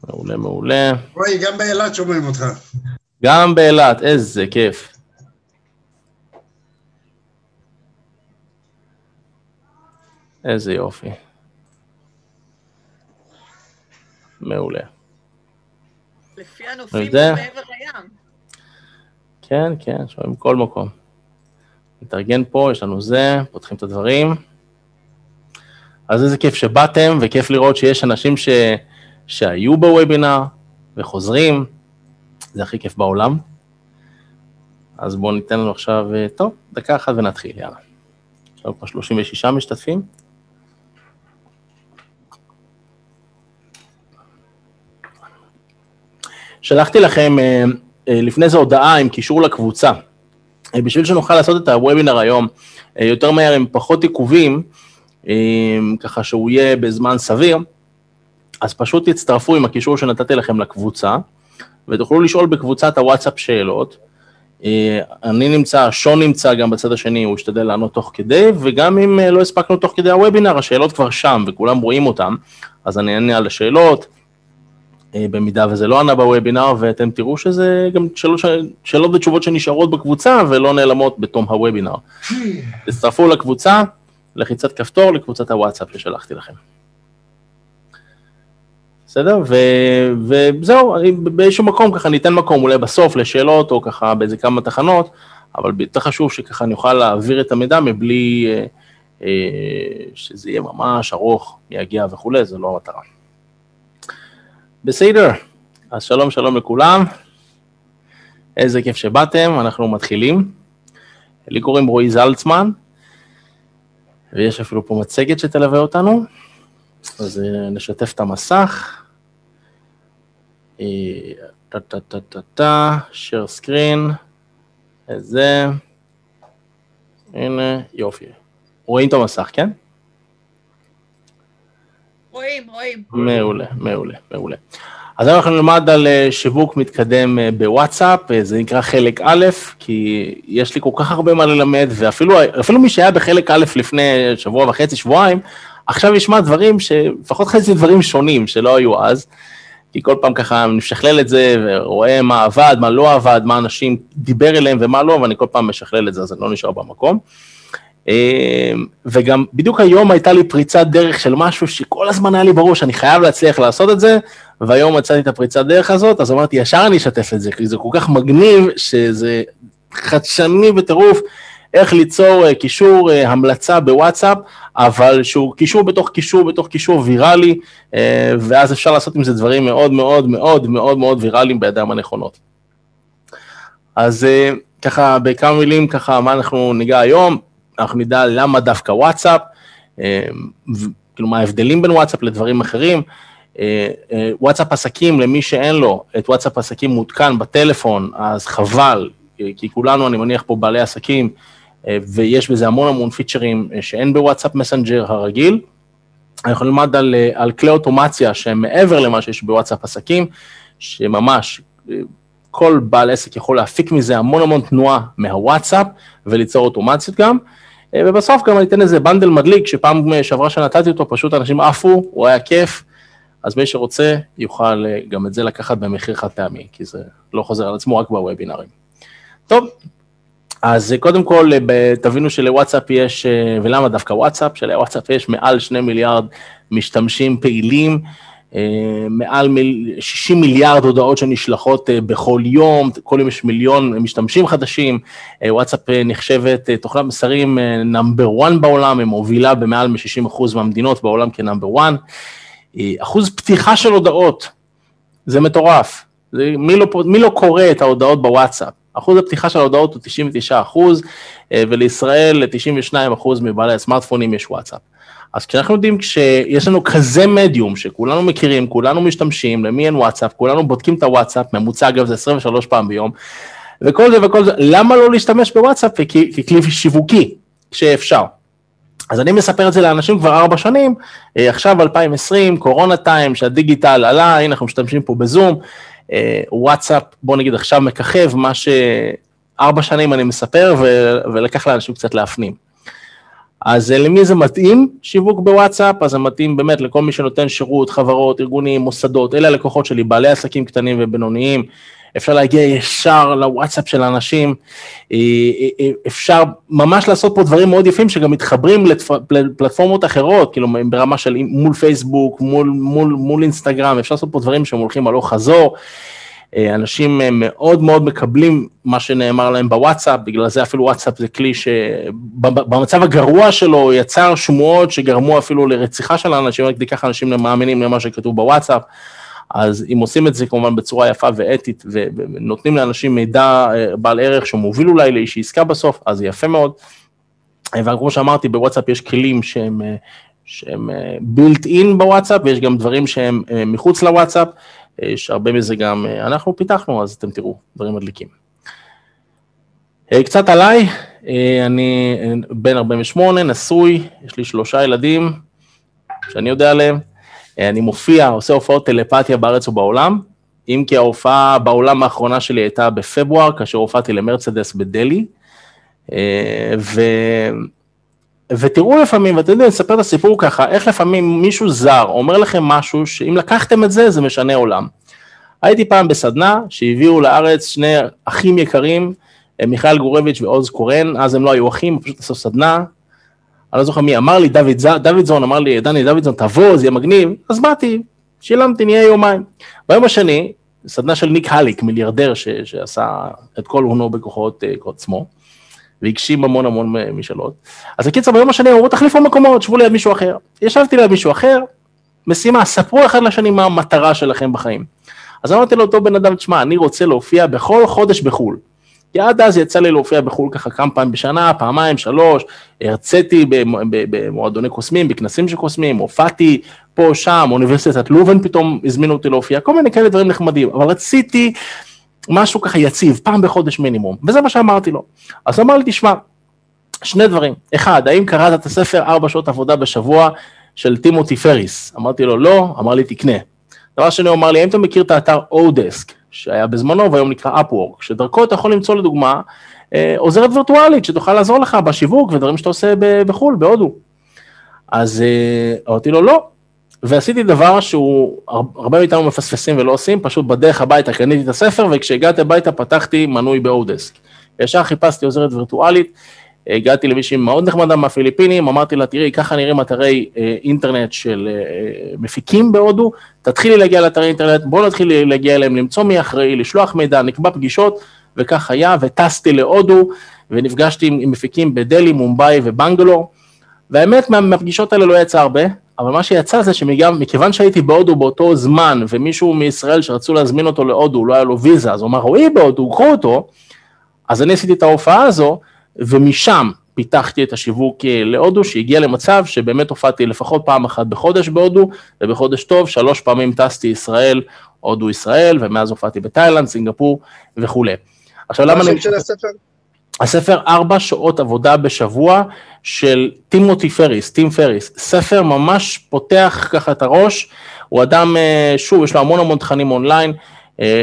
מעולה, מעולה. רועי, גם באילת שומעים אותך. גם באילת, איזה כיף. איזה יופי. מעולה. לפי הנופים מעבר לים. כן, כן, שומעים כל מקום. נתארגן פה, יש לנו זה, פותחים את הדברים. אז איזה כיף שבאתם, וכיף לראות שיש אנשים שהיו בוובינר וחוזרים. זה הכי כיף בעולם. אז בואו ניתן לנו עכשיו, טוב, דקה אחת ונתחיל, יאללה. יש לנו פה 36 משתתפים. שלחתי לכם לפני זה הודעה עם קישור לקבוצה. בשביל שנוכל לעשות את הוובינר היום, יותר מהר עם פחות עיכובים, ככה שהוא יהיה בזמן סביר, אז פשוט תצטרפו עם הקישור שנתתי לכם לקבוצה, ותוכלו לשאול בקבוצת הוואטסאפ שאלות. אני נמצא, שון נמצא גם בצד השני, הוא ישתדל לענות תוך כדי, וגם אם לא הספקנו תוך כדי הוובינר, השאלות כבר שם, וכולם רואים אותם, אז אני אענה על השאלות, במידה וזה לא ענה בוובינר, ואתם תראו שזה גם שאלות ותשובות שנשארות בקבוצה, ולא נעלמות בתום הוובינר. תצטרפו לקבוצה, לחיצת כפתור, לקבוצת הוואטסאפ ששלחתי לכם. בסדר? וזהו, באיזשהו מקום ככה ניתן מקום אולי בסוף לשאלות, או ככה באיזה כמה תחנות, אבל יותר חשוב שככה נוכל להעביר את המידע מבלי שזה יהיה ממש ארוך, יגיע וכו', זה לא המטרה. בסדר, אז שלום שלום לכולם, איזה כיף שבאתם, אנחנו מתחילים. לי קוראים רועי זלצמן, ויש אפילו פה מצגת שתלווה אותנו, אז נשתף את המסך. share screen, איזה, הנה, יופי. רואים את המסך, כן? רואים. מעולה, מעולה, מעולה. אז אנחנו נלמד על שיווק מתקדם בוואטסאפ, זה נקרא חלק א', כי יש לי כל כך הרבה מה ללמד, ואפילו מי שהיה בחלק א' לפני שבוע וחצי, שבועיים, עכשיו ישמע דברים לפחות חצי דברים שונים שלא היו אז, כי כל פעם ככה נשכלל את זה, ורואה מה עבד, מה לא עבד, מה אנשים דיבר אליהם ומה לא, ואני כל פעם משכלל את זה, אז אני לא נשאר במקום. וגם בדיוק היום הייתה לי פריצת דרך של משהו שכל הזמן היה לי בראש, אני חייב להצליח לעשות את זה, והיום מצאתי את הפריצת דרך הזאת, אז אמרתי, ישר אני אשתף את זה, כי זה כל כך מגניב, שזה חדשני בטירוף, איך ליצור קישור המלצה בוואטסאפ, אבל שהוא קישור בתוך קישור, בתוך קישור ויראלי, ואז אפשר לעשות עם זה דברים מאוד מאוד מאוד מאוד מאוד ויראליים בידיים הנכונות. אז ככה, בכמה מילים, ככה, מה אנחנו ניגע היום, אנחנו נדע למה דווקא וואטסאפ, כאילו מה ההבדלים בין וואטסאפ לדברים אחרים, וואטסאפ עסקים, למי שאין לו את וואטסאפ עסקים מותקן בטלפון, אז חבל, כי כולנו, אני מניח פה בעלי עסקים, ויש בזה המון פיצ'רים שאין בוואטסאפ מסנג'ר הרגיל, אנחנו נלמד על כלי אוטומציה שהם מעבר למה שיש בוואטסאפ עסקים, שממש כל בעל עסק יכול להפיק מזה המון תנועה מהוואטסאפ, וליצור אוטומציות גם, ובסוף גם אני אתן איזה בנדל מדליק, שפעם שעברה שנתתי אותו, פשוט אנשים עפו, הוא היה כיף, אז מי שרוצה יוכל גם את זה לקחת במחיר חד פעמי, כי זה לא חוזר על עצמו רק בוובינרים. טוב, אז קודם כל תבינו שלוואטסאפ יש, ולמה דווקא וואטסאפ? שלוואטסאפ יש מעל 2 מיליארד משתמשים פעילים, מעל 60 מיליארד הודעות שנשלחות בכל יום, כל יום יש מיליון משתמשים חדשים, וואטסאפ נחשבת תוכנת מסרים נאמבר 1 בעולם, היא מובילה במעל מ-60% מהמדינות בעולם כנאמבר 1, אחוז פתיחה של הודעות, זה מטורף, מי לא קורא את ההודעות בוואטסאפ? אחוז הפתיחה של ההודעות הוא 99%, ולישראל 92% מבעלי הסמארטפונים יש וואטסאפ. אז כשאנחנו יודעים שיש לנו כזה מדיום שכולנו מכירים, כולנו משתמשים, למי אין וואטסאפ, כולנו בודקים את הוואטסאפ, ממוצע אגב זה 23 פעם ביום, וכל זה, למה לא להשתמש בוואטסאפ ככלי שיווקי, כשאפשר? אז אני מספר את זה לאנשים כבר 4 שנים, עכשיו 2020, קורונה טיים, שהדיגיטל עלה, הנה אנחנו משתמשים פה בזום, וואטסאפ, בוא נגיד עכשיו מככב, מה ש4 שנים אני מספר, ולקח לאנשים קצת להפנים. אז למי זה מתאים? שיווק בוואטסאפ, אז זה מתאים באמת לכל מי שנותן שירות, חברות, ארגונים, מוסדות, אלה הלקוחות שלי, בעלי עסקים קטנים ובינוניים, אפשר להגיע ישר לוואטסאפ של האנשים, אפשר ממש לעשות פה דברים מאוד יפים, שגם מתחברים לפלטפורמות אחרות, כאילו ברמה של מול פייסבוק, מול אינסטגרם, אפשר לעשות פה דברים שהם הולכים הלוך חזור, אנשים מאוד מאוד מקבלים מה שנאמר להם בוואטסאפ, בגלל זה אפילו וואטסאפ זה כלי שבמצב הגרוע שלו יצר שמועות שגרמו אפילו לרציחה של האנשים, רק ככה אנשים מאמינים למה שכתוב בוואטסאפ, אז אם עושים את זה כמובן בצורה יפה ואתית, ונותנים לאנשים מידע בעל ערך שמוביל אולי לאיזושהי עסקה בסוף, אז זה יפה מאוד, וכמו שאמרתי בוואטסאפ יש כלים שהם built in בוואטסאפ, ויש גם דברים שהם מחוץ לוואטסאפ, שהרבה מזה גם אנחנו פיתחנו, אז אתם תראו, דברים מדליקים. קצת עליי, אני בן 48, נשוי, יש לי 3 ילדים, שאני יודע עליהם, אני מופיע, עושה הופעות טלפתיה בארץ ובעולם, אם כי ההופעה בעולם האחרונה שלי הייתה בפברואר, כאשר הופעתי למרצדס בדלי, ותראו לפעמים, ואתם יודעים, נספר את הסיפור ככה, איך לפעמים מישהו זר אומר לכם משהו, שאם לקחתם את זה, זה משנה עולם. הייתי פעם בסדנה, שהביאו לארץ 2 אחים יקרים, מיכאל גורביץ' ועוז קורן, אז הם לא היו אחים, פשוט עשו סדנה, אני לא זוכר מי, אמר לי דוידזון, אמר לי, דני דוידזון, תבוא, זה יהיה מגניב, אז באתי, שילמתי, נהיה יומיים. ביום השני, סדנה של ניק הליק, מיליארדר, שעשה את כל הונו בכוחות עצמו, והגשים המון משאלות. אז הקיצר, ביום השני, אמרו, תחליפו מקומות, שבו ליד מישהו אחר. ישבתי ליד מישהו אחר, משימה, ספרו אחד לשני מה המטרה שלכם בחיים. אז אמרתי לו, טוב בן אדם, תשמע, אני רוצה להופיע בכל חודש בחול. כי עד אז יצא לי להופיע בחול ככה כמה פעמים בשנה, פעמיים, 3, הרציתי במועדוני קוסמים, בכנסים של קוסמים, הופעתי פה, שם, אוניברסיטת לובן פתאום הזמינו אותי להופיע, כל מיני כאלה דברים נחמדים, אבל רציתי משהו ככה יציב, פעם בחודש מינימום, וזה מה שאמרתי לו. אז אמר לי, תשמע, 2 דברים. 1, האם קראת את הספר 4 שעות עבודה בשבוע של טימותי פריס? אמרתי לו, לא, אמר לי, תקנה. דבר שני, הוא אמר לי, האם אתה מכיר את האתר אודיסק, שהיה בזמנו, והיום נקרא Upwork, שדרכו אתה יכול למצוא לדוגמה, עוזרת וירטואלית, שתוכל לעזור לך בשיווק, ודברים שאתה עושה בחול, בהודו. אז אמרתי לו, לא, ועשיתי דבר שהוא, הרבה מאיתנו מפספסים ולא עושים, פשוט בדרך הביתה קניתי את הספר, וכשהגעתי הביתה פתחתי מנוי באודיסק. ישר חיפשתי עוזרת וירטואלית, הגעתי למישהי מאוד נחמדה מהפיליפינים, אמרתי לה, תראי, ככה נראים אתרי אינטרנט של מפיקים בהודו, תתחילי להגיע לאתרי אינטרנט, בואו נתחיל להגיע אליהם, למצוא מי אחראי, לשלוח מידע, נקבע פגישות, וכך היה, וטסתי להודו, ונפגשתי עם מפיקים בדלי, מומבאי ובנגלור, והאמת, מהפגישות האלה לא יצא הרבה, אבל מה שיצא זה שמכיוון שהייתי בהודו באותו זמן, ומישהו מישראל שרצו להזמין אותו להודו, לא היה לו ויזה, אז הוא אמר, הוא בהודו, קחו אותו, אז אני עשיתי את ההופעה הזו, ומשם פיתחתי את השיווק להודו, שהגיע למצב שבאמת הופעתי לפחות פעם אחת בחודש בהודו, ובחודש טוב 3 פעמים טסתי ישראל, הודו ישראל, ומאז הופעתי בתאילנד, סינגפור וכו'. עכשיו למה מה של הספר? הספר 4 שעות עבודה בשבוע של טימותי פריס, טים פריס, ספר ממש פותח ככה את הראש, הוא אדם, שוב, יש לו המון תכנים אונליין,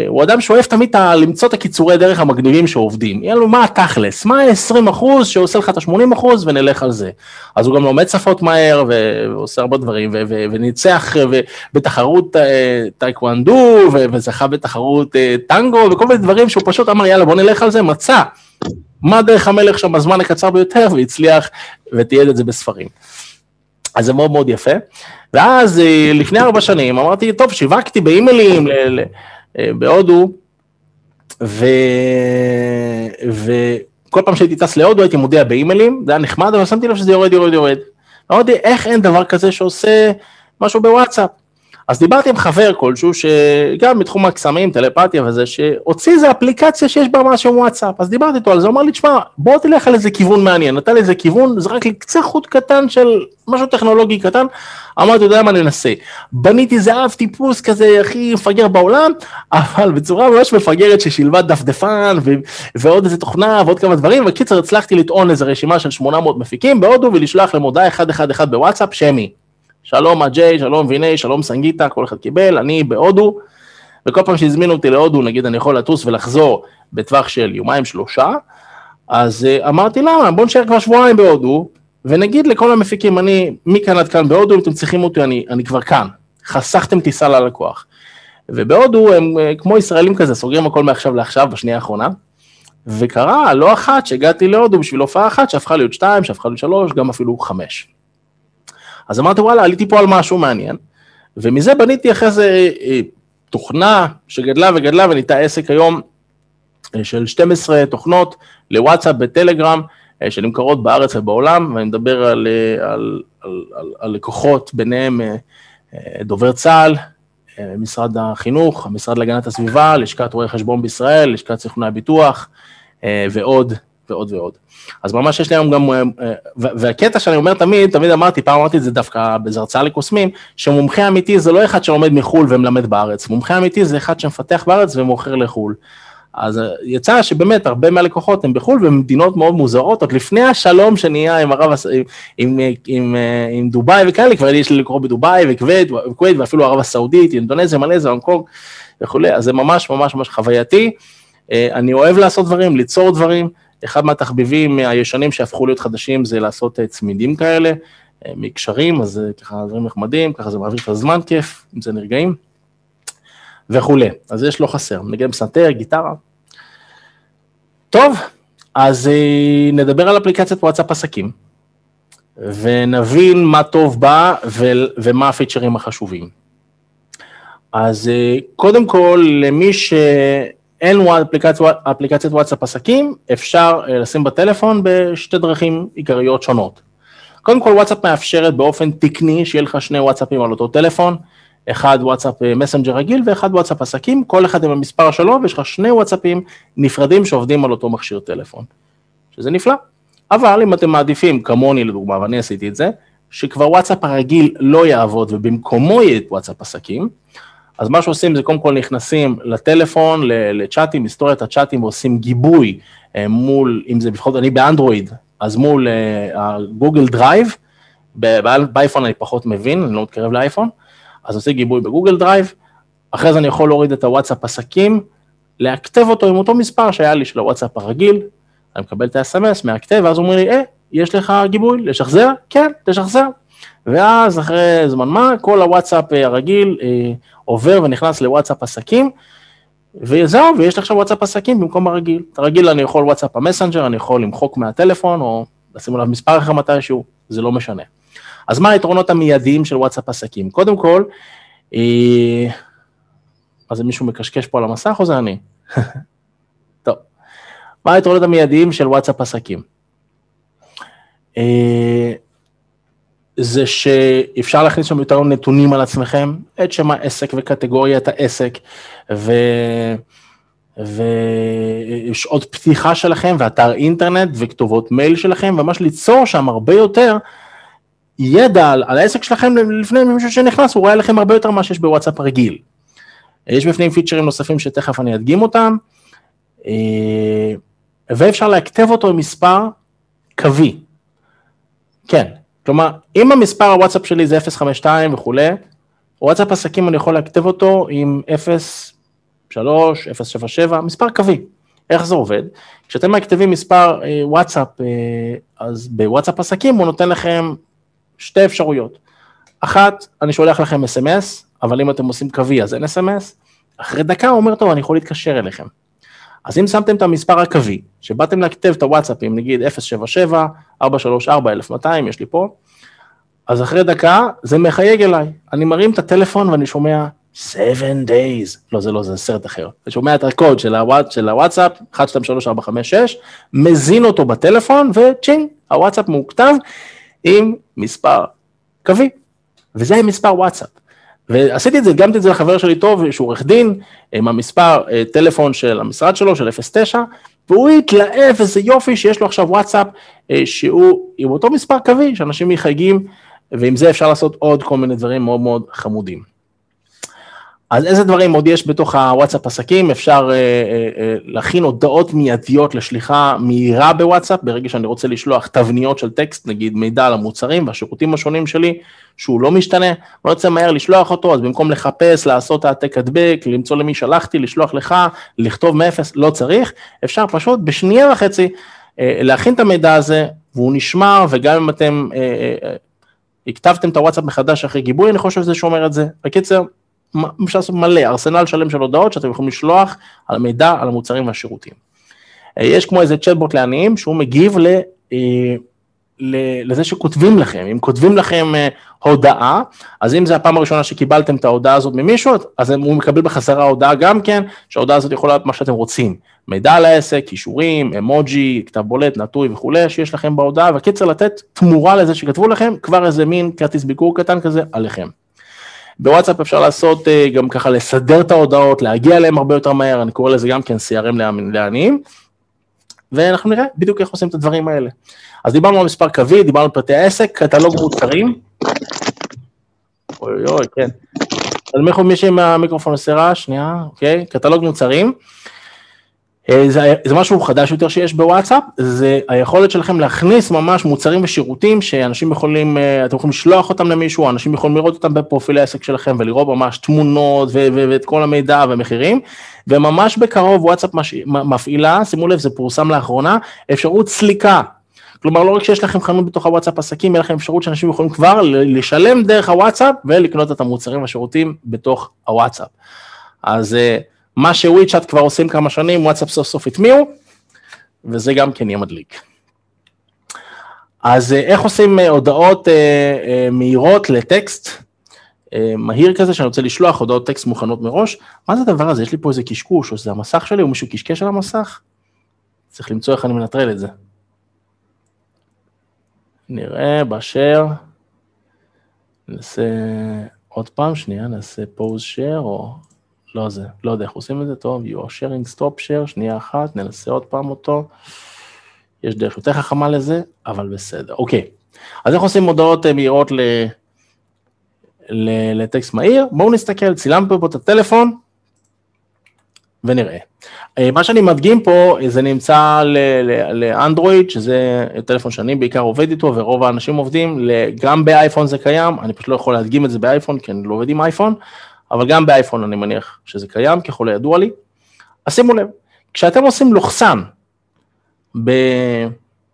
הוא אדם שאוהב תמיד למצוא את הקיצורי דרך המגניבים שעובדים, יהיה לו מה התכלס, מה ה-20% שעושה לך את ה-80% ונלך על זה. אז הוא גם לומד שפות מהר ועושה הרבה דברים, וניצח בתחרות טייקוונדו, וזכה בתחרות טנגו, וכל מיני דברים שהוא פשוט אמר, יאללה בוא נלך על זה, מצא. מה דרך המלך שם בזמן הקצר ביותר, והצליח ותיעד את זה בספרים. אז זה מאוד מאוד יפה. ואז לפני 4 שנים אמרתי, טוב, שיווקתי באימיילים בהודו, וכל פעם שהייתי טס להודו הייתי מודיע באימיילים, זה היה נחמד, אבל שמתי לב שזה יורד. אמרתי, איך אין דבר כזה שעושה משהו בוואטסאפ? אז דיברתי עם חבר כלשהו, שגם בתחום הקסמים, טלפתיה וזה, שהוציא איזו אפליקציה שיש בה משהו וואטסאפ, אז דיברתי איתו על זה, הוא אמר לי, תשמע, בוא תלך על איזה כיוון מעניין, נתן לי איזה כיוון, זה רק לי קצה חוט קטן של משהו טכנולוגי קטן, אמרתי, אתה יודע מה ננסה, בניתי איזה אב טיפוס כזה, הכי מפגר בעולם, אבל בצורה ממש מפגרת ששילבה דפדפן, ועוד איזה תוכנה, ועוד כמה דברים, וקיצר הצלחתי לטעון איזה רשימה של 800 מפיקים בהודו, ולשלוח להם הודעה 111 בוואטסאפ, שמי. שלום אג'יי, שלום ויני, שלום סנגיטה, כל אחד קיבל, אני בהודו, וכל פעם שהזמינו אותי להודו, נגיד אני יכול לטוס ולחזור בטווח של 2-3 ימים, אז אמרתי למה, בוא נשאר כבר 2 שבועות בהודו, ונגיד לכל המפיקים, אני מכאן עד כאן בהודו, אם אתם צריכים אותי, אני כבר כאן, חסכתם טיסה ללקוח. ובהודו הם כמו ישראלים כזה, סוגרים הכל מעכשיו לעכשיו, בשנייה האחרונה, וקרה לא אחת שהגעתי להודו בשביל הופעה אחת, שהפכה להיות 2, שהפכה להיות 3, גם אפילו 5. אז אמרתי, וואלה, עליתי פה על משהו מעניין, ומזה בניתי אחרי זה תוכנה שגדלה וגדלה, ונהייתה עסק היום של 12 תוכנות לוואטסאפ בטלגרם, שנמכרות בארץ ובעולם, ואני מדבר על לקוחות, ביניהם דובר צה"ל, משרד החינוך, המשרד להגנת הסביבה, לשכת רואי חשבון בישראל, לשכת סוכני הביטוח, ועוד ועוד ועוד. אז ממש יש לי היום גם, והקטע שאני אומר תמיד אמרתי, פעם אמרתי את זה דווקא בהרצאה לקוסמים, שמומחה אמיתי זה לא אחד שלומד מחול ומלמד בארץ, מומחה אמיתי זה אחד שמפתח בארץ ומוכר לחול. אז יצא שבאמת הרבה מהלקוחות הם בחול ומדינות מאוד מוזרות, עוד לפני השלום שנהיה עם דובאי וכאלה, כבר יש לי לקרוא בדובאי וכווית ואפילו ערב הסעודית, אינדונזיה, מלזיה, הונג קונג וכו', אז זה ממש ממש ממש חווייתי, אני אוהב לעשות דברים, ליצור דברים, אחד מהתחביבים הישנים שהפכו להיות חדשים זה לעשות צמידים כאלה, מקשרים, אז ככה דברים נחמדים, ככה זה מעביר את הזמן כיף, אם זה נרגעים. וכולי, אז יש לא חסר, נגן פסנתר, גיטרה. טוב, אז נדבר על אפליקציית וואטסאפ עסקים, ונבין מה טוב בה ומה הפיצ'רים החשובים. אז קודם כל, למי שאין אפליקציית וואטסאפ עסקים, אפשר לשים בטלפון בשתי דרכים עיקריות שונות. קודם כל, וואטסאפ מאפשרת באופן תקני, שיהיה לך 2 וואטסאפים על אותו טלפון, אחד וואטסאפ מסנג'ר רגיל ואחד וואטסאפ עסקים, כל אחד עם המספר שלו, ויש לך 2 וואטסאפים נפרדים שעובדים על אותו מכשיר טלפון, שזה נפלא. אבל אם אתם מעדיפים, כמוני לדוגמה, ואני עשיתי את זה, שכבר וואטסאפ הרגיל לא יעבוד, ובמקומו יהיה וואטסאפ עסקים, אז מה שעושים זה קודם כל נכנסים לטלפון, לצ'אטים, היסטוריית הצ'אטים, ועושים גיבוי מול, אם זה לפחות אני באנדרואיד, אז מול הגוגל דרייב, באייפון אני פחות מבין, אני לא מתקרב לאייפון, אז עושה גיבוי בגוגל דרייב, אחרי זה אני יכול להוריד את הוואטסאפ עסקים, להכתב אותו עם אותו מספר שהיה לי של הוואטסאפ הרגיל, אני מקבל את ה-SMS, מהכתב, ואז הוא אומר לי, יש לך גיבוי, לשחזר? כן, תשחזר. ואז אחרי זמן מה, כל הוואטסאפ הרגיל עובר ונכנס לוואטסאפ עסקים, וזהו, ויש לך עכשיו וואטסאפ עסקים במקום הרגיל. את הרגיל אני יכול וואטסאפ המסנג'ר, אני יכול למחוק מהטלפון, או לשים עליו מספר אחר מתישהו, זה לא משנה. אז מה היתרונות המיידיים של וואטסאפ עסקים? קודם כל, אז מישהו מקשקש פה על המסך או זה אני? טוב, מה היתרונות המיידיים של וואטסאפ עסקים? זה שאפשר להכניס שם יותר נתונים על עצמכם, את שם העסק וקטגוריית העסק, ושעות פתיחה שלכם, ואתר אינטרנט וכתובות מייל שלכם, וממש ליצור שם הרבה יותר, ידע על העסק שלכם לפני מישהו שנכנס, הוא רואה לכם הרבה יותר מה שיש בוואטסאפ רגיל. יש בפנים פיצ'רים נוספים שתכף אני אדגים אותם, ואפשר להכתב אותו עם מספר קווי. כן, כלומר, אם המספר הוואטסאפ שלי זה 052 וכו', וואטסאפ עסקים אני יכול להכתב אותו עם 03, 077, מספר קווי. איך זה עובד? כשאתם מכתבים מספר וואטסאפ, אז בוואטסאפ עסקים הוא נותן לכם 2 אפשרויות. אחת, אני שולח לכם SMS, אבל אם אתם עושים קווי, אז אין SMS. אחרי דקה הוא אומר, טוב, אני יכול להתקשר אליכם. אז אם שמתם את המספר הקווי, שבאתם להכתב את הוואטסאפים, נגיד 077, 434, 1200, יש לי פה, אז אחרי דקה זה מחייג אליי. אני מרים את הטלפון ואני שומע 7 days. לא, זה סרט אחר. אני שומע את הקוד של הוואטסאפ, 123456, מזין אותו בטלפון, וצ'ינג, הוואטסאפ מוכתב עם מספר קווי. וזה עם מספר וואטסאפ. ועשיתי את זה, גמתי את זה לחבר שלי טוב, שהוא עורך דין, עם המספר טלפון של המשרד שלו, של 09, והוא התלהב, איזה יופי שיש לו עכשיו וואטסאפ, שהוא עם אותו מספר קווי, שאנשים מחייגים, ועם זה אפשר לעשות עוד כל מיני דברים מאוד מאוד חמודים. אז איזה דברים עוד יש בתוך הוואטסאפ עסקים? אפשר להכין הודעות מיידיות לשליחה מהירה בוואטסאפ, ברגע שאני רוצה לשלוח תבניות של טקסט, נגיד מידע על המוצרים והשירותים השונים שלי, שהוא לא משתנה, אני רוצה מהר לשלוח אותו, אז במקום לחפש, לעשות העתק הדבק, למצוא למי שלחתי, לשלוח לך, לכתוב מאפס, לא צריך, אפשר פשוט בשנייה וחצי להכין את המידע הזה, והוא נשמר, וגם אם אתם הכתבתם את הוואטסאפ מחדש אחרי גיבוי, אני חושב שזה שומר את זה. בקיצר, אפשר לעשות מלא, ארסנל שלם של הודעות, שאתם יכולים לשלוח על המידע, על המוצרים והשירותים. יש כמו איזה צ'טבוט לעניים, שהוא מגיב לזה שכותבים לכם, אם כותבים לכם הודעה, אז אם זה הפעם הראשונה שקיבלתם את ההודעה הזאת ממישהו, אז הוא מקבל בחזרה הודעה גם כן, שההודעה הזאת יכולה להיות מה שאתם רוצים, מידע על העסק, קישורים, אמוג'י, כתב בולט, נטוי וכו', שיש לכם בהודעה, וקיצר לתת תמורה לזה שכתבו לכם, כבר איזה מין כרטיס ביקור קטן כזה עליכם. בוואטסאפ אפשר לעשות גם ככה, לסדר את ההודעות, להגיע אליהם הרבה יותר מהר, אני קורא לזה גם כן CRM לעניים, ואנחנו נראה בדיוק איך עושים את הדברים האלה. אז דיברנו על מספר קווי, דיברנו על פרטי העסק, קטלוג מוצרים. אוי, כן. אז מישהי מהמיקרופון עשרה, שנייה, אוקיי, קטלוג מוצרים. זה משהו חדש יותר שיש בוואטסאפ, זה היכולת שלכם להכניס ממש מוצרים ושירותים, שאנשים יכולים, אתם יכולים לשלוח אותם למישהו, אנשים יכולים לראות אותם בפרופיל העסק שלכם, ולראות ממש תמונות ואת כל המידע והמחירים, וממש בקרוב וואטסאפ מפעילה, שימו לב, זה פורסם לאחרונה, אפשרות סליקה, כלומר לא רק שיש לכם חנות בתוך הוואטסאפ עסקים, יהיה לכם אפשרות שאנשים יכולים כבר לשלם דרך הוואטסאפ, ולקנות את המוצרים והשירותים בתוך הוואטסאפ. אז מה שוויצ'אט כבר עושים כמה שנים, וואטסאפ סוף סוף התמיעו, וזה גם כן יהיה מדליק. אז איך עושים הודעות מהירות לטקסט, מהיר כזה, שאני רוצה לשלוח הודעות טקסט מוכנות מראש, מה זה הדבר הזה? יש לי פה איזה קשקוש, או שזה המסך שלי, או מישהו קשקש על המסך? צריך למצוא איך אני מנטרל את זה. נראה, באשר, נעשה עוד פעם, שנייה, נעשה pause share, או לא זה, לא יודע איך עושים את זה, טוב, you are sharing, stop share, שנייה אחת, ננסה עוד פעם אותו, יש דרך יותר חכמה לזה, אבל בסדר, אוקיי, אז איך עושים הודעות מהירות לטקסט מהיר, בואו נסתכל, צילמנו פה את הטלפון, ונראה. מה שאני מדגים פה, זה נמצא לאנדרואיד, שזה טלפון שאני בעיקר עובד איתו, ורוב האנשים עובדים, גם באייפון זה קיים, אני פשוט לא יכול להדגים את זה באייפון, כי אני לא עובד עם אייפון, אבל גם באייפון אני מניח שזה קיים, ככל הידוע לי. אז שימו לב, כשאתם עושים לוחסן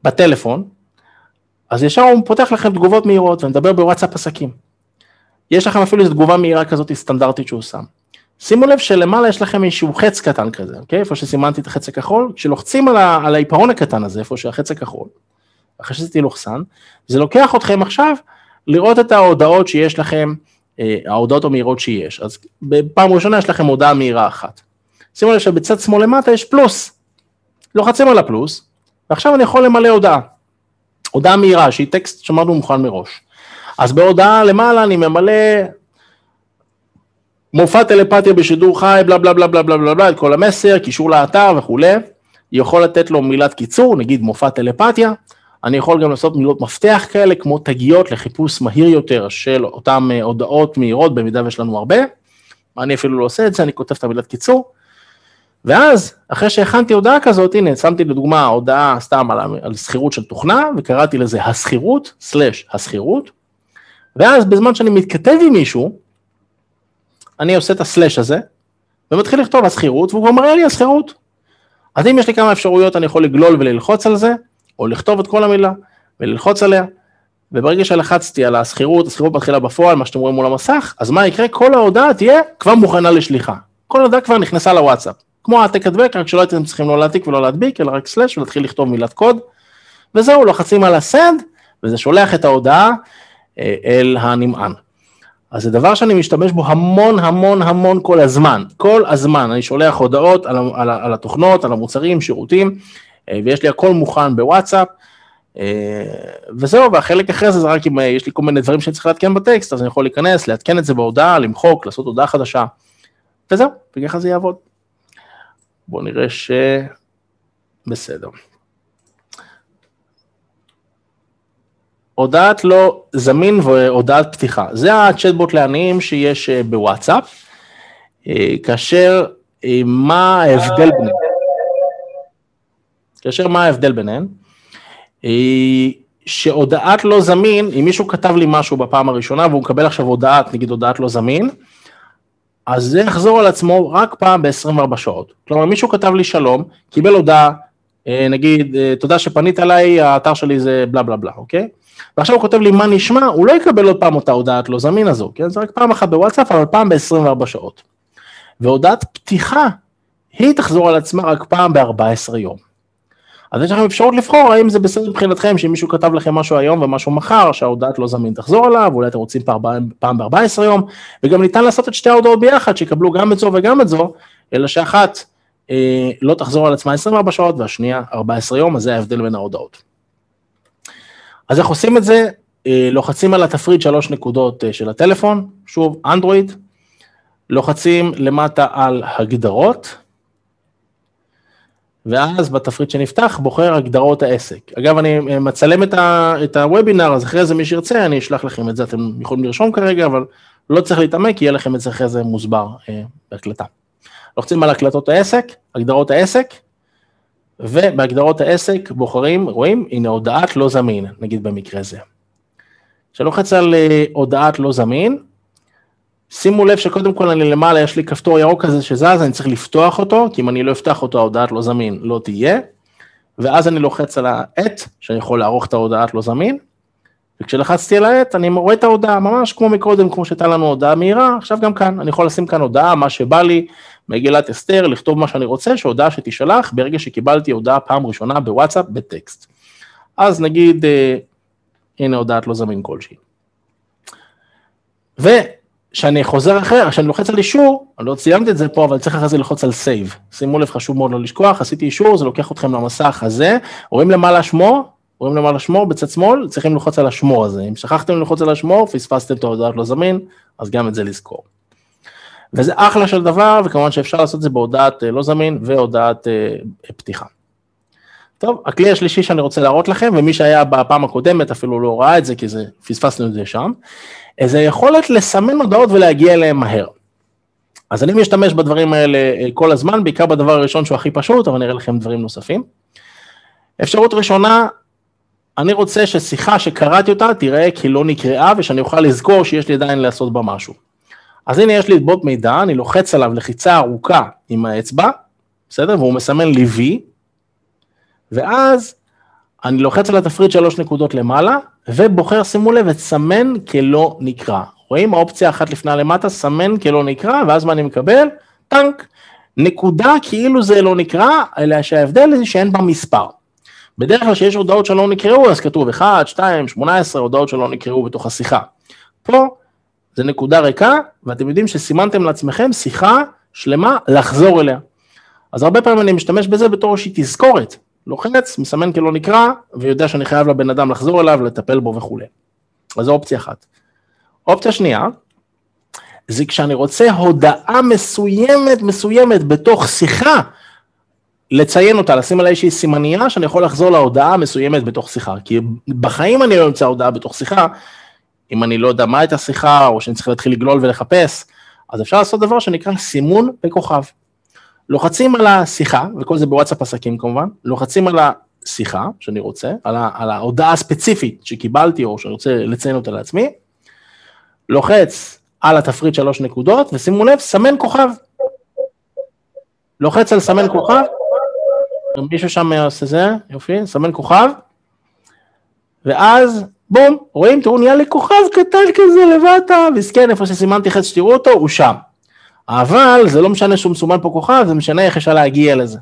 בטלפון, אז ישר הוא פותח לכם תגובות מהירות, ונדבר בוואטסאפ עסקים. יש לכם אפילו איזו תגובה מהירה כזאת סטנדרטית שהוא שם. שימו לב שלמעלה יש לכם איזשהו חץ קטן כזה, אוקיי? איפה שסימנתי את החץ הכחול, כשלוחצים על העיפרון הקטן הזה, איפה שהחץ הכחול, אחרי שזה לוחסן, זה לוקח אתכם עכשיו לראות את ההודעות שיש לכם, ההודעות המהירות שיש. אז בפעם ראשונה יש לכם הודעה מהירה אחת. שימו לב שבצד שמאל למטה יש פלוס. לוחצים על הפלוס, ועכשיו אני יכול למלא הודעה. הודעה מהירה, שהיא טקסט שמרנו מוכן מראש. אז בהודעה למעלה אני ממלא מופע טלפתיה בשידור חי, בלה בלה בלה בלה בלה בלה בלה, את כל המסר, קישור לאתר וכו'. יכול לתת לו מילת קיצור, נגיד מופע טלפתיה. אני יכול גם לעשות מילות מפתח כאלה, כמו תגיות לחיפוש מהיר יותר של אותם הודעות מהירות, במידה ויש לנו הרבה. אני אפילו לא עושה את זה, אני כותב את המילת קיצור. ואז, אחרי שהכנתי הודעה כזאת, הנה, שמתי לדוגמה הודעה סתם על סחירות של תוכנה, וקראתי לזה הסחירות, ואז בזמן שאני מתכתב עם מישהו, אני עושה את הסלש הזה, ומתחיל לכתוב הסחירות, והוא כבר מראה לי הסחירות. אז אם יש לי כמה אפשרויות, אני יכול לגלול וללחוץ על זה, או לכתוב את כל המילה, וללחוץ עליה, וברגע שלחצתי על הסחירות מתחילה בפועל, מה שאתם רואים מול המסך, אז מה יקרה? כל ההודעה תהיה כבר מוכנה לשליחה. כל ההודעה כבר נכנסה לוואטסאפ. כמו העתק הדבק, רק שלא הייתם צריכים לא להעתיק ולא להדביק, אלא רק סלש, ולהתחיל לכתוב מילת קוד, וזהו, לוחצים על הסנד, וזה שולח את ההודעה אל הנמען. אז זה דבר שאני משתמש בו המון כל הזמן, אני שולח הודעות על התוכנות, על המוצרים, שירותים, ויש לי הכל מוכן בוואטסאפ, וזהו, והחלק אחרי זה רק אם יש לי כל מיני דברים שאני צריך להתקן בטקסט, אז אני יכול להיכנס, להתקן את זה בהודעה, למחוק, לעשות הודעה חדשה, וזהו, וככה זה יעבוד. בואו נראה בסדר. הודעת לא זמין והודעת פתיחה. זה הצ'טבוט לעניים שיש בוואטסאפ, כאשר מה ההבדל ביניהן? שהודעת לא זמין, אם מישהו כתב לי משהו בפעם הראשונה, והוא מקבל עכשיו הודעת, נגיד הודעת לא זמין, אז זה יחזור על עצמו רק פעם ב-24 שעות. כלומר, מישהו כתב לי שלום, קיבל הודעה נגיד, תודה שפנית עליי, האתר שלי זה בלה בלה בלה, אוקיי? ועכשיו הוא כותב לי מה נשמע, הוא לא יקבל עוד פעם אותה הודעת לא זמין הזו, כן? זה רק פעם אחת בוואטסאפ, אבל פעם ב-24 שעות. והודעת פתיחה, היא תחזור על עצמה רק פעם ב-14 יום. אז יש לכם אפשרות לבחור, האם זה בסדר מבחינתכם, שאם מישהו כתב לכם משהו היום ומשהו מחר, שההודעת לא זמין תחזור עליו, ואולי אתם רוצים פעם ב-14 יום, וגם ניתן לעשות את שתי ההודעות ביחד, שיקבלו גם את זו וגם את זו, אלא שאחת לא תחזור על עצמה 24 שעות, והשנייה 14 יום, אז זה ההבדל בין ההודעות. אז איך עושים את זה? לוחצים על התפריט 3 נקודות של הטלפון, שוב, אנדרואיד, לוחצים למטה על הגדרות, ואז בתפריט שנפתח בוחר הגדרות העסק. אגב, אני מצלם את הוובינר, אז אחרי זה מי שירצה, אני אשלח לכם את זה, אתם יכולים לרשום כרגע, אבל לא צריך להתעמק, כי יהיה לכם את זה אחרי זה מוסבר בהקלטה. לוחצים על הקלטות העסק, הגדרות העסק, ובהגדרות העסק בוחרים, רואים, הנה הודעת לא זמין, נגיד במקרה זה. כשלוחץ על הודעת לא זמין, שימו לב שקודם כל אני למעלה, יש לי כפתור ירוק כזה שזז, אני צריך לפתוח אותו, כי אם אני לא אפתח אותו, ההודעת לא זמין לא תהיה, ואז אני לוחץ על העט, שאני יכול לערוך את ההודעת לא זמין, וכשלחצתי על העט, אני רואה את ההודעה, ממש כמו מקודם, כמו שהייתה לנו הודעה מהירה, עכשיו גם כאן, אני יכול לשים כאן הודעה, מה שבא לי, מגילת אסתר, לכתוב מה שאני רוצה, שהודעה שתשלח, ברגע שקיבלתי הודעה פעם ראשונה בוואטסאפ, בטקסט. אז נגיד, הנה הודעת לא זמין כלשהי. שאני חוזר אחר, כשאני לוחץ על אישור, אני לא ציימתי את זה פה, אבל צריך אחרי זה ללחוץ על סייב. שימו לב, חשוב מאוד לא לשכוח, עשיתי אישור, זה לוקח אתכם למסך הזה, רואים למעלה שמור, בצד שמאל, צריכים ללחוץ על השמור הזה. אם שכחתם ללחוץ על השמור, פספסתם את ההודעת לא זמין, אז גם את זה לזכור. וזה אחלה של דבר, וכמובן שאפשר לעשות את זה בהודעת לא זמין, והודעת פתיחה. טוב, הכלי השלישי שאני רוצה להראות לכם, ומי שהיה בפעם הקודמת אפילו לא ראה את זה, כי פספסנו את זה שם, זה יכולת לסמן הודעות ולהגיע אליהם מהר. אז אני משתמש בדברים האלה כל הזמן, בעיקר בדבר הראשון שהוא הכי פשוט, אבל נראה לכם דברים נוספים. אפשרות ראשונה, אני רוצה ששיחה שקראתי אותה תראה כי לא נקראה, ושאני אוכל לזכור שיש לי עדיין לעשות בה משהו. אז הנה יש לי את בוט מידע, אני לוחץ עליו לחיצה ארוכה עם האצבע, בסדר? והוא מסמן לי V, ואז אני לוחץ על התפריט 3 נקודות למעלה, ובוחר, שימו לב, את סמן כלא נקרא. רואים? האופציה אחת לפני למטה, סמן כלא נקרא, ואז מה אני מקבל? טנק. נקודה כאילו זה לא נקרא, אלא שההבדל זה שאין בה מספר. בדרך כלל שיש הודעות שלא נקראו, אז כתוב 1, 2, 18 הודעות שלא נקראו בתוך השיחה. פה זה נקודה ריקה, ואתם יודעים שסימנתם לעצמכם שיחה שלמה לחזור אליה. אז הרבה פעמים אני משתמש בזה בתור איזושהי תזכורת. לוחץ, מסמן כלא נקרא, ויודע שאני חייב לבן אדם לחזור אליו, לטפל בו וכו'. אז זו אופציה אחת. אופציה שנייה, זה כשאני רוצה הודעה מסוימת בתוך שיחה, לציין אותה, לשים עליה איזושהי סימניה, שאני יכול לחזור להודעה מסוימת בתוך שיחה, כי בחיים אני לא אמצא הודעה בתוך שיחה, אם אני לא יודע מה הייתה שיחה, או שאני צריך להתחיל לגלול ולחפש, אז אפשר לעשות דבר שנקרא סימון בכוכב. לוחצים על השיחה, וכל זה בוואטסאפ עסקים כמובן, לוחצים על השיחה שאני רוצה, על ההודעה הספציפית שקיבלתי, או שאני רוצה לציין אותה לעצמי, לוחץ על התפריט 3 נקודות, ושימו לב, סמן כוכב. לוחץ על סמן כוכב, מישהו שם עושה זה, יופי, סמן כוכב, ואז בום, רואים, תראו, נהיה לי כוכב קטן כזה לבטה, וסכן, איפה שסימנתי חץ שתראו אותו, הוא שם. אבל זה לא משנה שהוא מסומן פה כוכב, זה משנה איך אפשר להגיע לזה.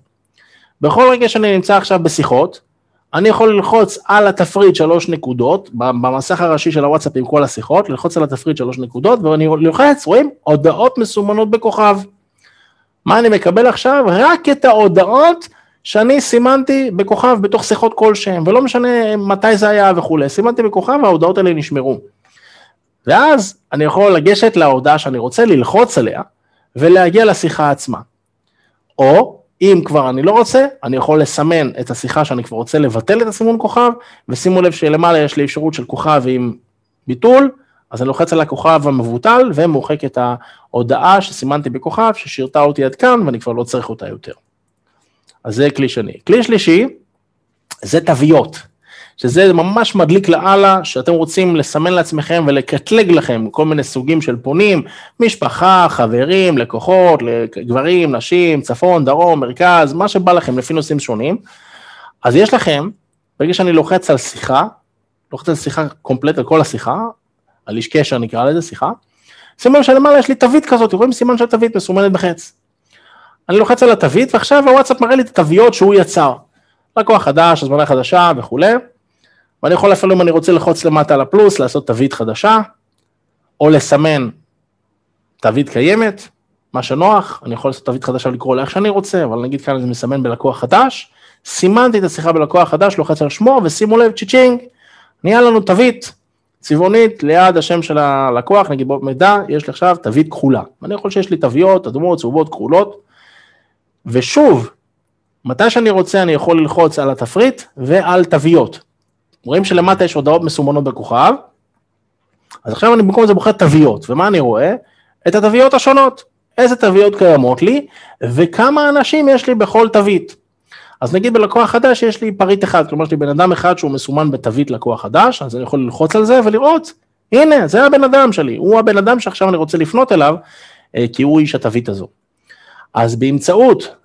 בכל רגע שאני נמצא עכשיו בשיחות, אני יכול ללחוץ על התפריט 3 נקודות, במסך הראשי של הוואטסאפ עם כל השיחות, ללחוץ על התפריט 3 נקודות, ואני לוחץ, רואים, הודעות מסומנות בכוכב. מה אני מקבל עכשיו? רק את ההודעות שאני סימנתי בכוכב בתוך שיחות כלשהם, ולא משנה מתי זה היה וכו'. סימנתי בכוכב, וההודעות האלה נשמרו. ואז אני יכול לגשת להודעה שאני רוצה, ללחוץ עליה, ולהגיע לשיחה עצמה. או, אם כבר אני לא רוצה, אני יכול לסמן את השיחה שאני כבר רוצה לבטל את הסימון כוכב, ושימו לב שלמעלה יש לי אפשרות של כוכב עם ביטול, אז אני לוחץ על הכוכב המבוטל, ומוחק את ההודעה שסימנתי בכוכב, ששירתה אותי עד כאן, ואני כבר לא צריך אותה יותר. אז זה כלי שני. כלי שלישי, זה תוויות, שזה ממש מדליק לעלה, שאתם רוצים לסמן לעצמכם ולקטלג לכם כל מיני סוגים של פונים, משפחה, חברים, לקוחות, גברים, נשים, צפון, דרום, מרכז, מה שבא לכם לפי נושאים שונים. אז יש לכם, ברגע שאני לוחץ על שיחה קומפלט על כל השיחה, על איש קשר נקרא לזה שיחה, שימו לב שלמעלה יש לי תווית כזאת, רואים סימן של תווית מסומנת בחץ. אני לוחץ על התווית, ועכשיו הוואטסאפ מראה לי את התוויות שהוא יצר. לקוח חדש, הזמנה חדשה וכו'. ואני יכול אפילו אם אני רוצה לחוץ למטה על הפלוס, לעשות תווית חדשה, או לסמן תווית קיימת, מה שנוח, אני יכול לעשות תווית חדשה ולקרוא לאיך שאני רוצה, אבל נגיד כאן זה מסמן בלקוח חדש, סימנתי את השיחה בלקוח חדש, לוחץ על שמו, ושימו לב, צ'יצ'ינג, נהיה לנו תווית צבעונית ליד השם של הלקוח, נגיד במידע, יש לי עכשיו תווית כחולה. אני יכול שיש לי תוויות, אדומות, צהובות, כחולות, ושוב, מתי שאני רוצה אני יכול ללחוץ על התפריט ועל תוויות. רואים שלמטה יש הודעות מסומנות בכוכב, אז עכשיו אני במקום זה בוחר תוויות, ומה אני רואה? את התוויות השונות, איזה תוויות קיימות לי, וכמה אנשים יש לי בכל תווית. אז נגיד בלקוח חדש יש לי פריט אחד, כלומר יש לי בן אדם אחד שהוא מסומן בתווית לקוח חדש, אז אני יכול ללחוץ על זה ולראות, הנה, זה הבן אדם שלי, הוא הבן אדם שעכשיו אני רוצה לפנות אליו, כי הוא איש התווית הזו. אז באמצעות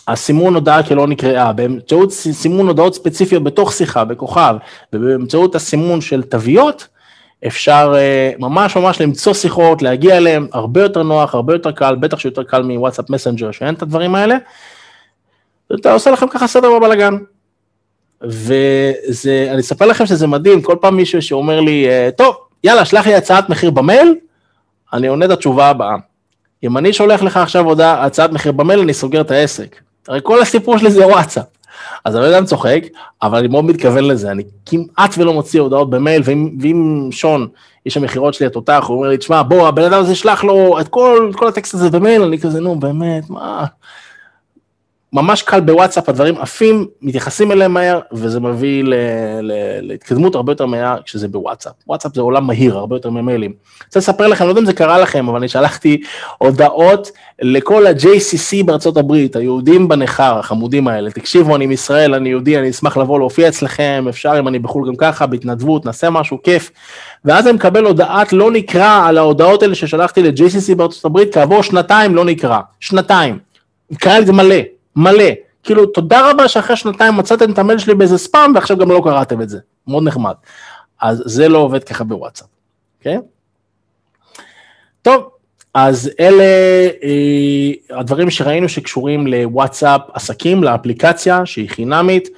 הסימון הודעה כלא נקראה, באמצעות סימון הודעות ספציפיות בתוך שיחה, בכוכב, ובאמצעות הסימון של תוויות, אפשר ממש למצוא שיחות, להגיע אליהם, הרבה יותר נוח, הרבה יותר קל, בטח שיותר קל מוואטסאפ מסנג'ר, שאין את הדברים האלה, אתה עושה לכם ככה סדר בבלגן. ואני אספר לכם שזה מדהים, כל פעם מישהו שאומר לי, טוב, יאללה, שלח לי הצעת מחיר במייל, אני עונה את התשובה הבאה. אם אני שולח לך עכשיו הצעת מחיר במייל, אני סוגר את העסק. הרי כל הסיפור שלי זה וואטסאפ. אז אני לא יודע צוחק, אבל אני מאוד מתכוון לזה, אני כמעט ולא מוציא הודעות במייל, ואם שון, איש המחירות שלי התותח, הוא אומר לי, תשמע, בוא, הבן אדם הזה שלח לו את כל הטקסט הזה במייל, אני כזה, נו, באמת, מה? ממש קל בוואטסאפ, הדברים עפים, מתייחסים אליהם מהר, וזה מביא להתקדמות הרבה יותר מהר כשזה בוואטסאפ. וואטסאפ זה עולם מהיר, הרבה יותר ממיילים. אני רוצה לספר לכם, לא יודע אם זה קרה לכם, אבל אני שלחתי הודעות לכל ה-JCC בארצות הברית, היהודים בנחר, החמודים האלה. תקשיבו, אני מישראל, אני יהודי, אני אשמח לבוא להופיע אצלכם, אפשר אם אני בחול גם ככה, בהתנדבות, נעשה משהו כיף. ואז אני מקבל הודעת לא נקרא על ההודעות האלה ששלחתי ל-JCC בארצות הברית, כעבור שנתיים לא נקרא, שנתיים. קרה לי זה מלא, כאילו תודה רבה שאחרי שנתיים מצאתם את המייל שלי באיזה ספאם, ועכשיו גם לא קראתם את זה, מאוד נחמד. אז זה לא עובד ככה בוואטסאפ, אוקיי? טוב, אז אלה הדברים שראינו שקשורים לוואטסאפ עסקים, לאפליקציה שהיא חינמית,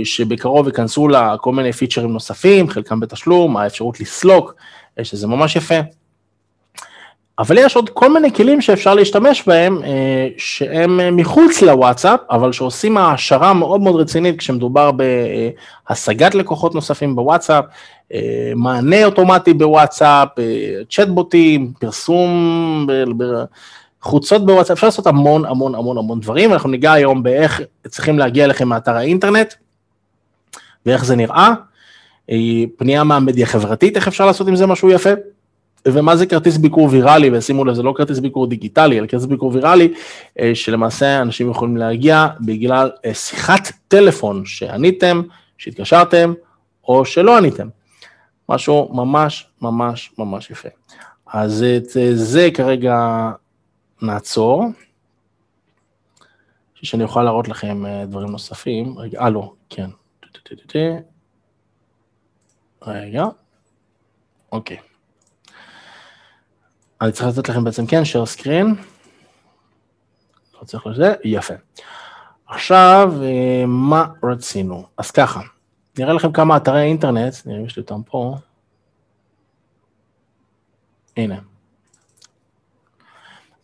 שבקרוב ייכנסו לה כל מיני פיצ'רים נוספים, חלקם בתשלום, האפשרות לסלוק, שזה ממש יפה. אבל יש עוד כל מיני כלים שאפשר להשתמש בהם, שהם מחוץ לוואטסאפ, אבל שעושים העשרה מאוד מאוד רצינית, כשמדובר בהשגת לקוחות נוספים בוואטסאפ, מענה אוטומטי בוואטסאפ, צ'טבוטים, פרסום, חוצות בוואטסאפ, אפשר לעשות המון דברים, אנחנו ניגע היום באיך צריכים להגיע לכם מאתר האינטרנט, ואיך זה נראה, פנייה מהמדיה חברתית, איך אפשר לעשות עם זה משהו יפה, ומה זה כרטיס ביקור ויראלי, ושימו לב, זה לא כרטיס ביקור דיגיטלי, אלא כרטיס ביקור ויראלי, שלמעשה אנשים יכולים להגיע בגלל שיחת טלפון שעניתם, שהתקשרתם, או שלא עניתם. משהו ממש יפה. אז את זה כרגע נעצור, שאני אוכל להראות לכם דברים נוספים. רגע, לא, כן. רגע. אוקיי. אני צריך לתת לכם בעצם כן, share screen. לא צריך לזה, יפה. עכשיו, מה רצינו? אז ככה, נראה לכם כמה אתרי אינטרנט, נראה אם יש לי אותם פה. הנה.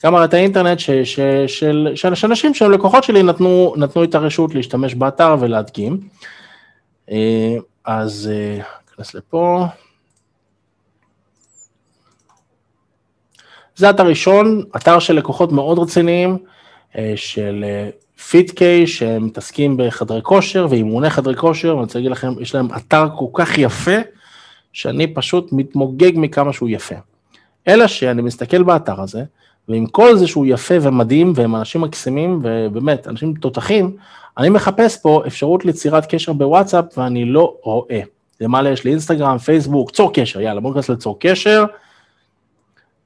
כמה אתרי אינטרנט של אנשים שהם לקוחות שלי נתנו את הרשות להשתמש באתר ולהדגים. אז נכנס לפה. זה אתר ראשון, אתר של לקוחות מאוד רציניים, של פיטקיי, שמתעסקים בחדרי כושר ואימוני חדרי כושר, ואני רוצה להגיד לכם, יש להם אתר כל כך יפה, שאני פשוט מתמוגג מכמה שהוא יפה. אלא שאני מסתכל באתר הזה, ועם כל זה שהוא יפה ומדהים, והם אנשים מקסימים, ובאמת, אנשים תותחים, אני מחפש פה אפשרות ליצירת קשר בוואטסאפ, ואני לא רואה. למעלה יש לי אינסטגרם, פייסבוק, צור קשר, יאללה, בואו נכנס לצור קשר,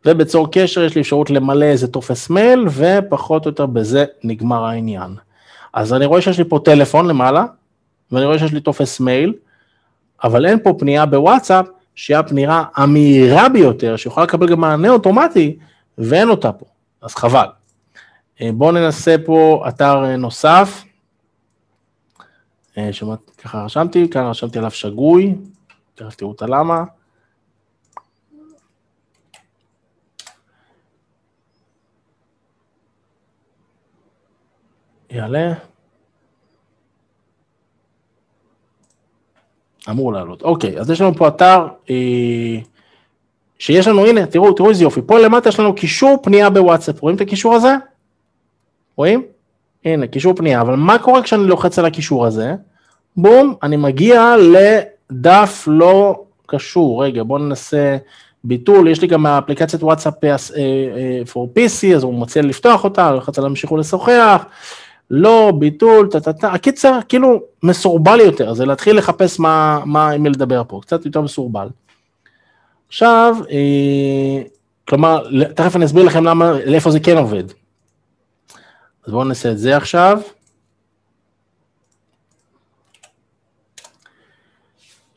ובצור קשר יש לי אפשרות למלא איזה טופס מייל, ופחות או יותר בזה נגמר העניין. אז אני רואה שיש לי פה טלפון למעלה, ואני רואה שיש לי טופס מייל, אבל אין פה פנייה בוואטסאפ, שהיא הפנייה המהירה ביותר, שיכולה לקבל גם מענה אוטומטי, ואין אותה פה, אז חבל. בואו ננסה פה אתר נוסף, ככה רשמתי, כאן רשמתי עליו שגוי, תכף תראו אותה למה. יעלה. אמור לעלות. אוקיי, אז יש לנו פה אתר, שיש לנו, הנה, תראו איזה יופי, פה למטה יש לנו קישור פנייה בוואטסאפ, רואים את הקישור הזה? רואים? הנה, קישור פנייה, אבל מה קורה כשאני לוחץ על הקישור הזה? בום, אני מגיע לדף לא קשור, רגע, בואו ננסה ביטול, יש לי גם האפליקציית וואטסאפ for PC, אז הוא מציע לפתוח אותה, לוחץ על המשיכו לשוחח, לא, ביטול, הקיצר, כאילו מסורבל יותר, זה להתחיל לחפש מה עם לדבר פה, קצת יותר מסורבל. עכשיו, כלומר, תכף אני אסביר לכם לאיפה זה כן עובד. אז בואו נעשה את זה עכשיו.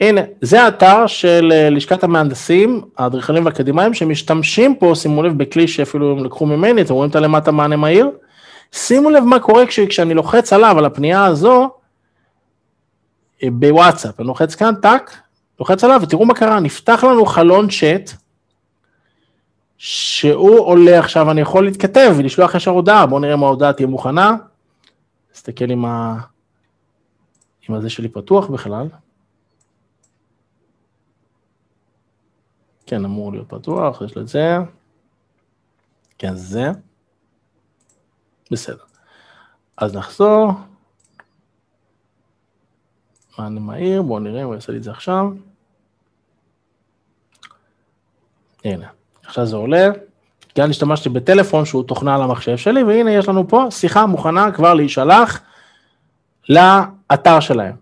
הנה, זה האתר של לשכת המהנדסים, האדריכלים והאקדמיים, שמשתמשים פה, שימו לב בכלי שאפילו הם לקחו ממני, אתם רואים את הלמטה מענה מהיר? שימו לב מה קורה כשאני לוחץ עליו, על הפנייה הזו, בוואטסאפ, אני לוחץ כאן, טק, לוחץ עליו, ותראו מה קרה, נפתח לנו חלון צ'אט, שהוא עולה עכשיו, אני יכול להתכתב ולשלוח ישר הודעה, בואו נראה אם ההודעה תהיה מוכנה, נסתכל אם הזה שלי פתוח בכלל, כן, אמור להיות פתוח, יש לו את זה, כן, זה, בסדר, אז נחזור, מענה מהיר, בואו נראה, הוא יעשה לי את זה עכשיו, הנה, עכשיו זה עולה, כאן השתמשתי בטלפון שהוא תוכנה על המחשב שלי, והנה יש לנו פה שיחה מוכנה כבר להישלח לאתר שלהם.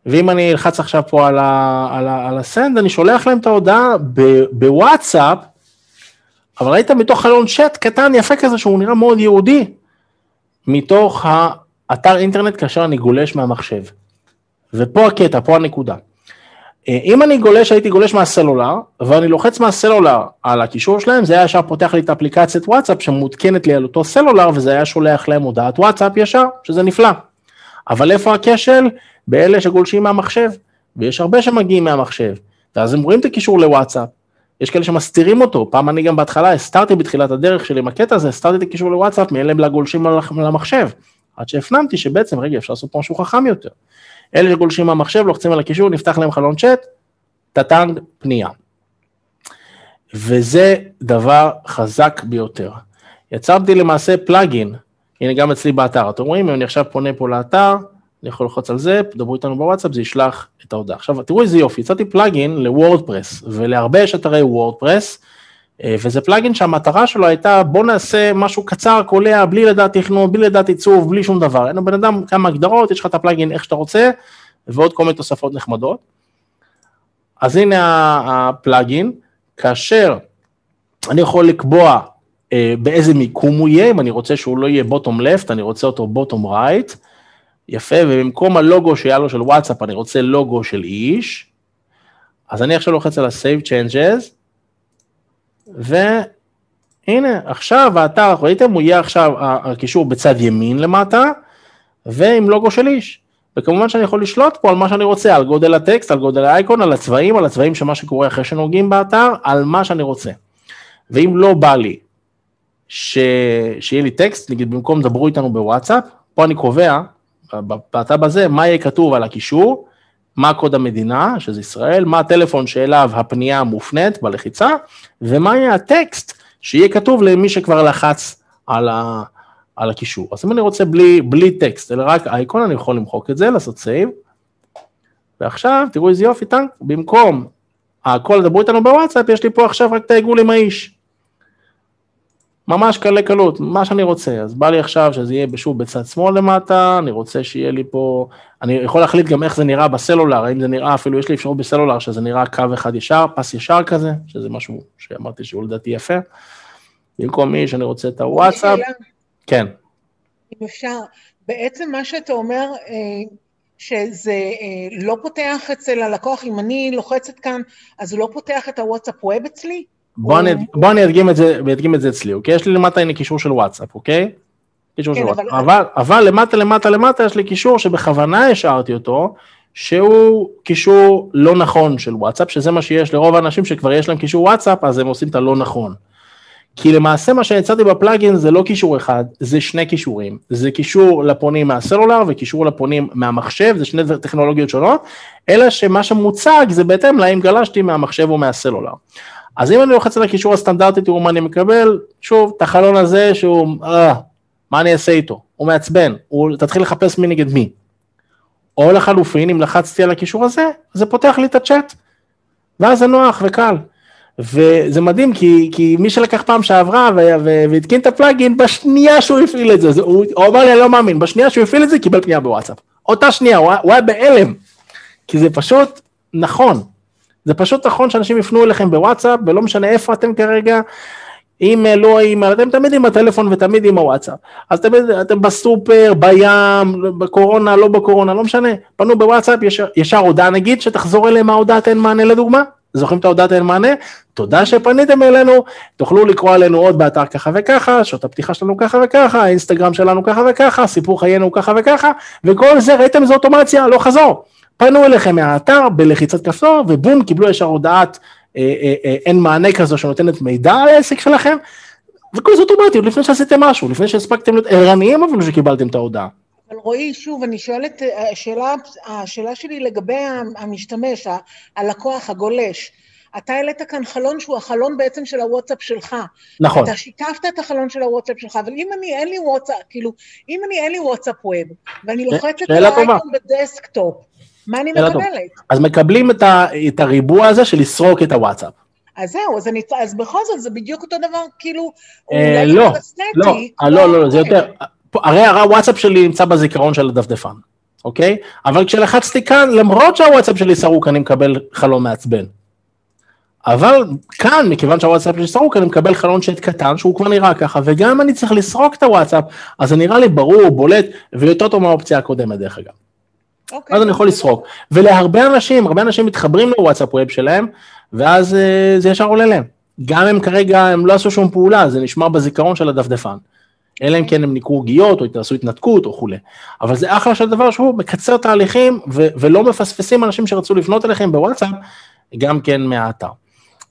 ואם אני אלחץ עכשיו פה על הסנד, אני שולח להם את ההודעה בוואטסאפ, אבל ראית מתוך חלון צ'אט קטן יפה כזה שהוא נראה מאוד יהודי, מתוך האתר אינטרנט כאשר אני גולש מהמחשב. ופה הקטע, פה הנקודה. אם אני גולש, הייתי גולש מהסלולר, ואני לוחץ מהסלולר על הקישור שלהם, זה היה ישר פותח לי את אפליקציית וואטסאפ, שמותקנת לי על אותו סלולר, וזה היה שולח להם הודעת וואטסאפ ישר, שזה נפלא. אבל איפה הכשל? באלה שגולשים מהמחשב, ויש הרבה שמגיעים מהמחשב, ואז הם רואים את הקישור לוואטסאפ, יש כאלה שמסתירים אותו, פעם אני גם בהתחלה, הסתרתי בתחילת הדרך שלי עם הקטע הזה, הסתרתי את הקישור לוואטסאפ, מאלה לגולשים למחשב, עד שהפנמתי שבעצם, רגע, אפשר לעשות פה משהו חכם יותר. אלה שגולשים מהמחשב, לוחצים על הקישור, נפתח להם חלון צ'אט, טטנג פנייה. וזה דבר חזק ביותר. יצרתי למעשה פלאגין, הנה גם אצלי באתר, אתם רואים, אם אני עכשיו פונה פה לאתר, אני יכול לחוץ על זה, דברו איתנו בוואטסאפ, זה ישלח את ההודעה. עכשיו, תראו איזה יופי, יצרתי פלאגין לוורדפרס, ולהרבה יש אתרי וורדפרס, וזה פלאגין שהמטרה שלו הייתה, בוא נעשה משהו קצר, קולע, בלי לדעת תכנון, בלי לדעת עיצוב, בלי שום דבר. אין בן אדם כמה הגדרות, יש לך את הפלאגין איך שאתה רוצה, ועוד כל מיני תוספות נחמדות. אז הנה הפלאגין, כאשר אני יכול לקבוע באיזה מיקום הוא יהיה, אם אני רוצה שהוא לא יהיה bottom left, אני רוצה אותו bottom right, יפה, ובמקום הלוגו שהיה לו של וואטסאפ, אני רוצה לוגו של איש, אז אני עכשיו לוחץ על ה-Save Changes, והנה, עכשיו האתר, ראיתם, הוא יהיה עכשיו הקישור בצד ימין למטה, ועם לוגו של איש, וכמובן שאני יכול לשלוט פה על מה שאני רוצה, על גודל הטקסט, על גודל האייקון, על הצבעים שמה שקורה אחרי שנוגעים באתר, על מה שאני רוצה. ואם לא בא לי, שיהיה לי טקסט, נגיד במקום דברו איתנו בוואטסאפ, פה אני קובע, באתר הזה, מה יהיה כתוב על הקישור, מה קוד המדינה, שזה ישראל, מה הטלפון שאליו הפנייה מופנית בלחיצה, ומה יהיה הטקסט שיהיה כתוב למי שכבר לחץ על הקישור. אז אם אני רוצה בלי טקסט, אלא רק אייקון, אני יכול למחוק את זה, לעשות סייב, ועכשיו תראו איזה יופי טנק, במקום הכל דברו איתנו בוואטסאפ, יש לי פה עכשיו רק את העיגול עם האיש. ממש קלות, מה שאני רוצה, אז בא לי עכשיו שזה יהיה שוב בצד שמאל למטה, אני רוצה שיהיה לי פה, אני יכול להחליט גם איך זה נראה בסלולר, האם זה נראה, אפילו יש לי אפשרות בסלולר, שזה נראה קו אחד ישר, פס ישר כזה, שזה משהו שאמרתי שהוא לדעתי יפה, במקום מי שאני רוצה את הוואטסאפ, כן. אם אפשר, בעצם מה שאתה אומר, שזה לא פותח אצל הלקוח, אם אני לוחצת כאן, אז הוא לא פותח את הוואטסאפ ווב אצלי? בוא אני אדגים את זה אצלי, אוקיי? יש לי למטה הנה קישור של וואטסאפ, אוקיי? קישור של וואטסאפ. אבל למטה יש לי קישור שבכוונה השארתי אותו, שהוא קישור לא נכון של וואטסאפ, שזה מה שיש לרוב האנשים שכבר יש להם קישור וואטסאפ, אז הם עושים את הלא נכון. כי למעשה מה שהצעתי בפלאגין זה לא קישור אחד, זה שני קישורים. זה קישור לפונים מהסלולר וקישור לפונים מהמחשב, זה שני טכנולוגיות שונות, אלא שמה שמוצג זה בהתאם לאם גלשתי מהמחשב או מהסלולר. אז אם אני לוחץ על הקישור הסטנדרטי, תראו מה אני מקבל, שוב, את החלון הזה שהוא, מה אני אעשה איתו? הוא מעצבן, תתחיל לחפש מי נגד מי. או לחלופין, אם לחצתי על הקישור הזה, זה פותח לי את הצ'אט, ואז זה נוח וקל. וזה מדהים, כי מי שלקח פעם שעברה והתקין את הפלאגין, בשנייה שהוא הפעיל את זה, הוא אמר לי, אני לא מאמין, בשנייה שהוא הפעיל את זה, קיבל פנייה בוואטסאפ. אותה שנייה, הוא היה באלם, כי זה פשוט נכון. זה פשוט נכון שאנשים יפנו אליכם בוואטסאפ, ולא משנה איפה אתם כרגע, אם לא, אתם תמיד עם הטלפון ותמיד עם הוואטסאפ. אז אתם בסופר, בים, בקורונה, לא בקורונה, לא משנה. פנו בוואטסאפ, ישר הודעה נגיד, שתחזור אליהם ההודעת אין מענה לדוגמה. זוכרים את ההודעת אין מענה? תודה שפניתם אלינו, תוכלו לקרוא עלינו עוד באתר ככה וככה, שעות הפתיחה שלנו ככה וככה, האינסטגרם שלנו ככה וככה, סיפור חיינו ככה וככה, וכל זה, ראיתם זו אוטומציה, לא חזור. פנו אליכם מהאתר בלחיצת כפתור, ובום, קיבלו ישר הודעת אין מענה כזו שנותנת מידע על העסק שלכם, וכל זה אוטומטי, לפני שעשיתם משהו, לפני שהספקתם להיות ערניים, אפילו שקיבלתם את ההודעה. אבל רועי, שוב, אני שואלת, השאלה שלי לגבי המשתמש, הלקוח, הגולש, אתה העלית כאן חלון שהוא החלון בעצם של הוואטסאפ שלך. נכון. אתה שיקפת את החלון של הוואטסאפ שלך, אבל אם אני אין לי וואטסאפ, כאילו, אם אני אין לי וואטסאפ ווב, ואני לוחצת על האייקון בדסקטופ, מה אני מקבלת? אז מקבלים את הריבוע הזה של לסרוק את הוואטסאפ. אז זהו, אז בכל זאת, זה בדיוק אותו דבר, כאילו, לא, זה יותר, הרי הוואטסאפ שלי נמצא בזיכרון של הדפדפן, אוקיי? אבל כשלחצתי כאן, למרות שהוואטסאפ שלי סרוק, אני מקבל חלון מעצבן. אבל כאן, מכיוון שהוואטסאפ שלי סרוק, אני מקבל חלון שט קטן, שהוא כבר נראה ככה, וגם אני צריך לסרוק את הוואטסאפ, אז זה נראה לי ברור, בולט, ויותר טוב מהאופציה הקודמת דרך אגב. אז אני יכול לסרוק. ולהרבה אנשים, הרבה אנשים מתחברים לוואטסאפ ווב שלהם, ואז זה ישר עולה להם. גם הם כרגע, הם לא עשו שום פעולה, זה נשמר בזיכרון של הדפדפן. אלא אם כן הם ניקרו גיאות, או יתעשו התנתקות, או כולי. אבל זה אחלה של דבר שהוא מקצר תהליכים, ולא מפספסים אנשים שרצו לפנות אליכם בוואטסאפ, גם כן מהאתר.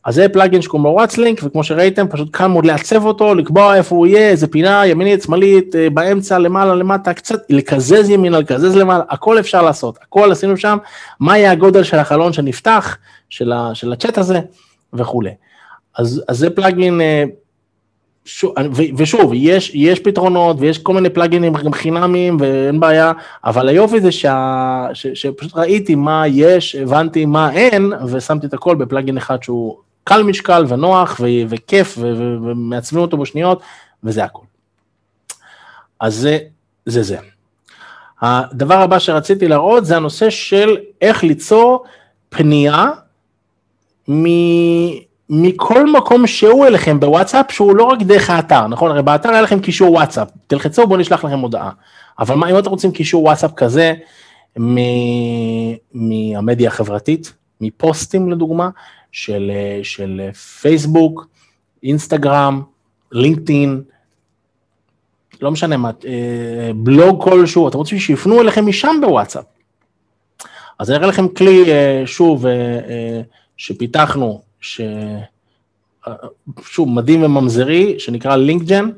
אז זה פלאגין שקוראים לו וואטסלינק, וכמו שראיתם, פשוט קל מאוד לעצב אותו, לקבוע איפה הוא יהיה, איזה פינה, ימינית, שמאלית, באמצע, למעלה, למטה, קצת, לקזז ימינה, לקזז למעלה, הכל אפשר לעשות, הכל עשינו שם, מה יהיה הגודל של החלון שנפתח, של הצ'אט הזה, וכו'. אז זה פלאגין, ושוב, יש פתרונות, ויש כל מיני פלאגינים גם חינמיים, ואין בעיה, אבל היופי זה שפשוט ראיתי מה יש, הבנתי מה אין, ושמתי את הכל בפלאגין אחד שהוא קל משקל ונוח וכיף, ומעצבים אותו בשניות, וזה הכל. אז זה. הדבר הבא שרציתי להראות, זה הנושא של איך ליצור פנייה מכל מקום שהוא אליכם בוואטסאפ, שהוא לא רק דרך האתר, נכון? הרי באתר היה לכם קישור וואטסאפ, תלחצו, בואו נשלח לכם הודעה. אבל מה, אם אתם רוצים קישור וואטסאפ כזה, מהמדיה החברתית, מפוסטים לדוגמה, של פייסבוק, אינסטגרם, לינקדאין, לא משנה מה, בלוג כלשהו, אתם רוצים שיפנו אליכם משם בוואטסאפ. אז אני אראה לכם כלי, שוב, שפיתחנו, שוב, מדהים וממזרי, שנקרא לינקג'ן,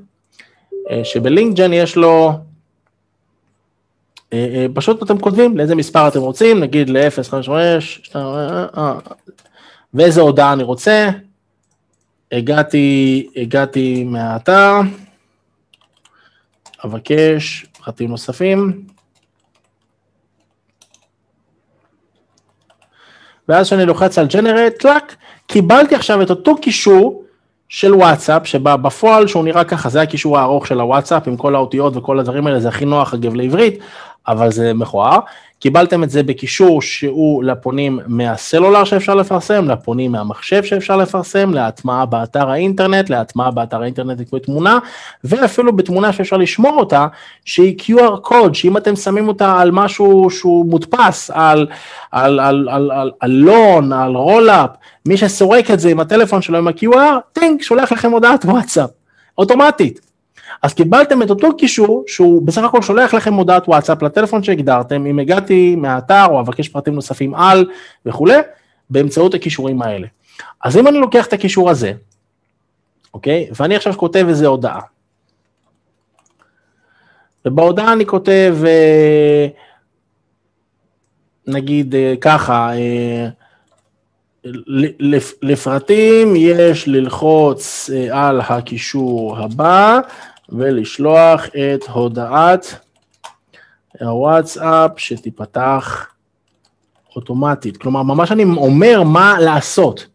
שבלינקג'ן יש לו, פשוט אתם כותבים לאיזה מספר אתם רוצים, נגיד ל-055, ואיזה הודעה אני רוצה, הגעתי מהאתר, אבקש פרטים נוספים, ואז שאני לוחץ על Generate, טלק, קיבלתי עכשיו את אותו קישור של וואטסאפ, שבפועל שהוא נראה ככה, זה הקישור הארוך של הוואטסאפ, עם כל האותיות וכל הדברים האלה, זה הכי נוח אגב לעברית, אבל זה מכוער. קיבלתם את זה בקישור שהוא לפונים מהסלולר שאפשר לפרסם, לפונים מהמחשב שאפשר לפרסם, להטמעה באתר האינטרנט, להטמעה באתר האינטרנט לקרוא תמונה, ואפילו בתמונה שאפשר לשמור אותה, שהיא QR קוד, שאם אתם שמים אותה על משהו שהוא מודפס, על לון, על רולאפ, מי שסורק את זה עם הטלפון שלו עם ה-QR, טינק, שולח לכם הודעת וואטסאפ, אוטומטית. אז קיבלתם את אותו קישור, שהוא בסך הכל שולח לכם הודעת וואטסאפ לטלפון שהגדרתם, אם הגעתי מהאתר או אבקש פרטים נוספים על וכו', באמצעות הקישורים האלה. אז אם אני לוקח את הקישור הזה, אוקיי, ואני עכשיו כותב איזה הודעה, ובהודעה אני כותב, נגיד ככה, לפרטים יש ללחוץ על הקישור הבא, ולשלוח את הודעת הוואטסאפ שתיפתח אוטומטית. כלומר, ממש אני אומר מה לעשות,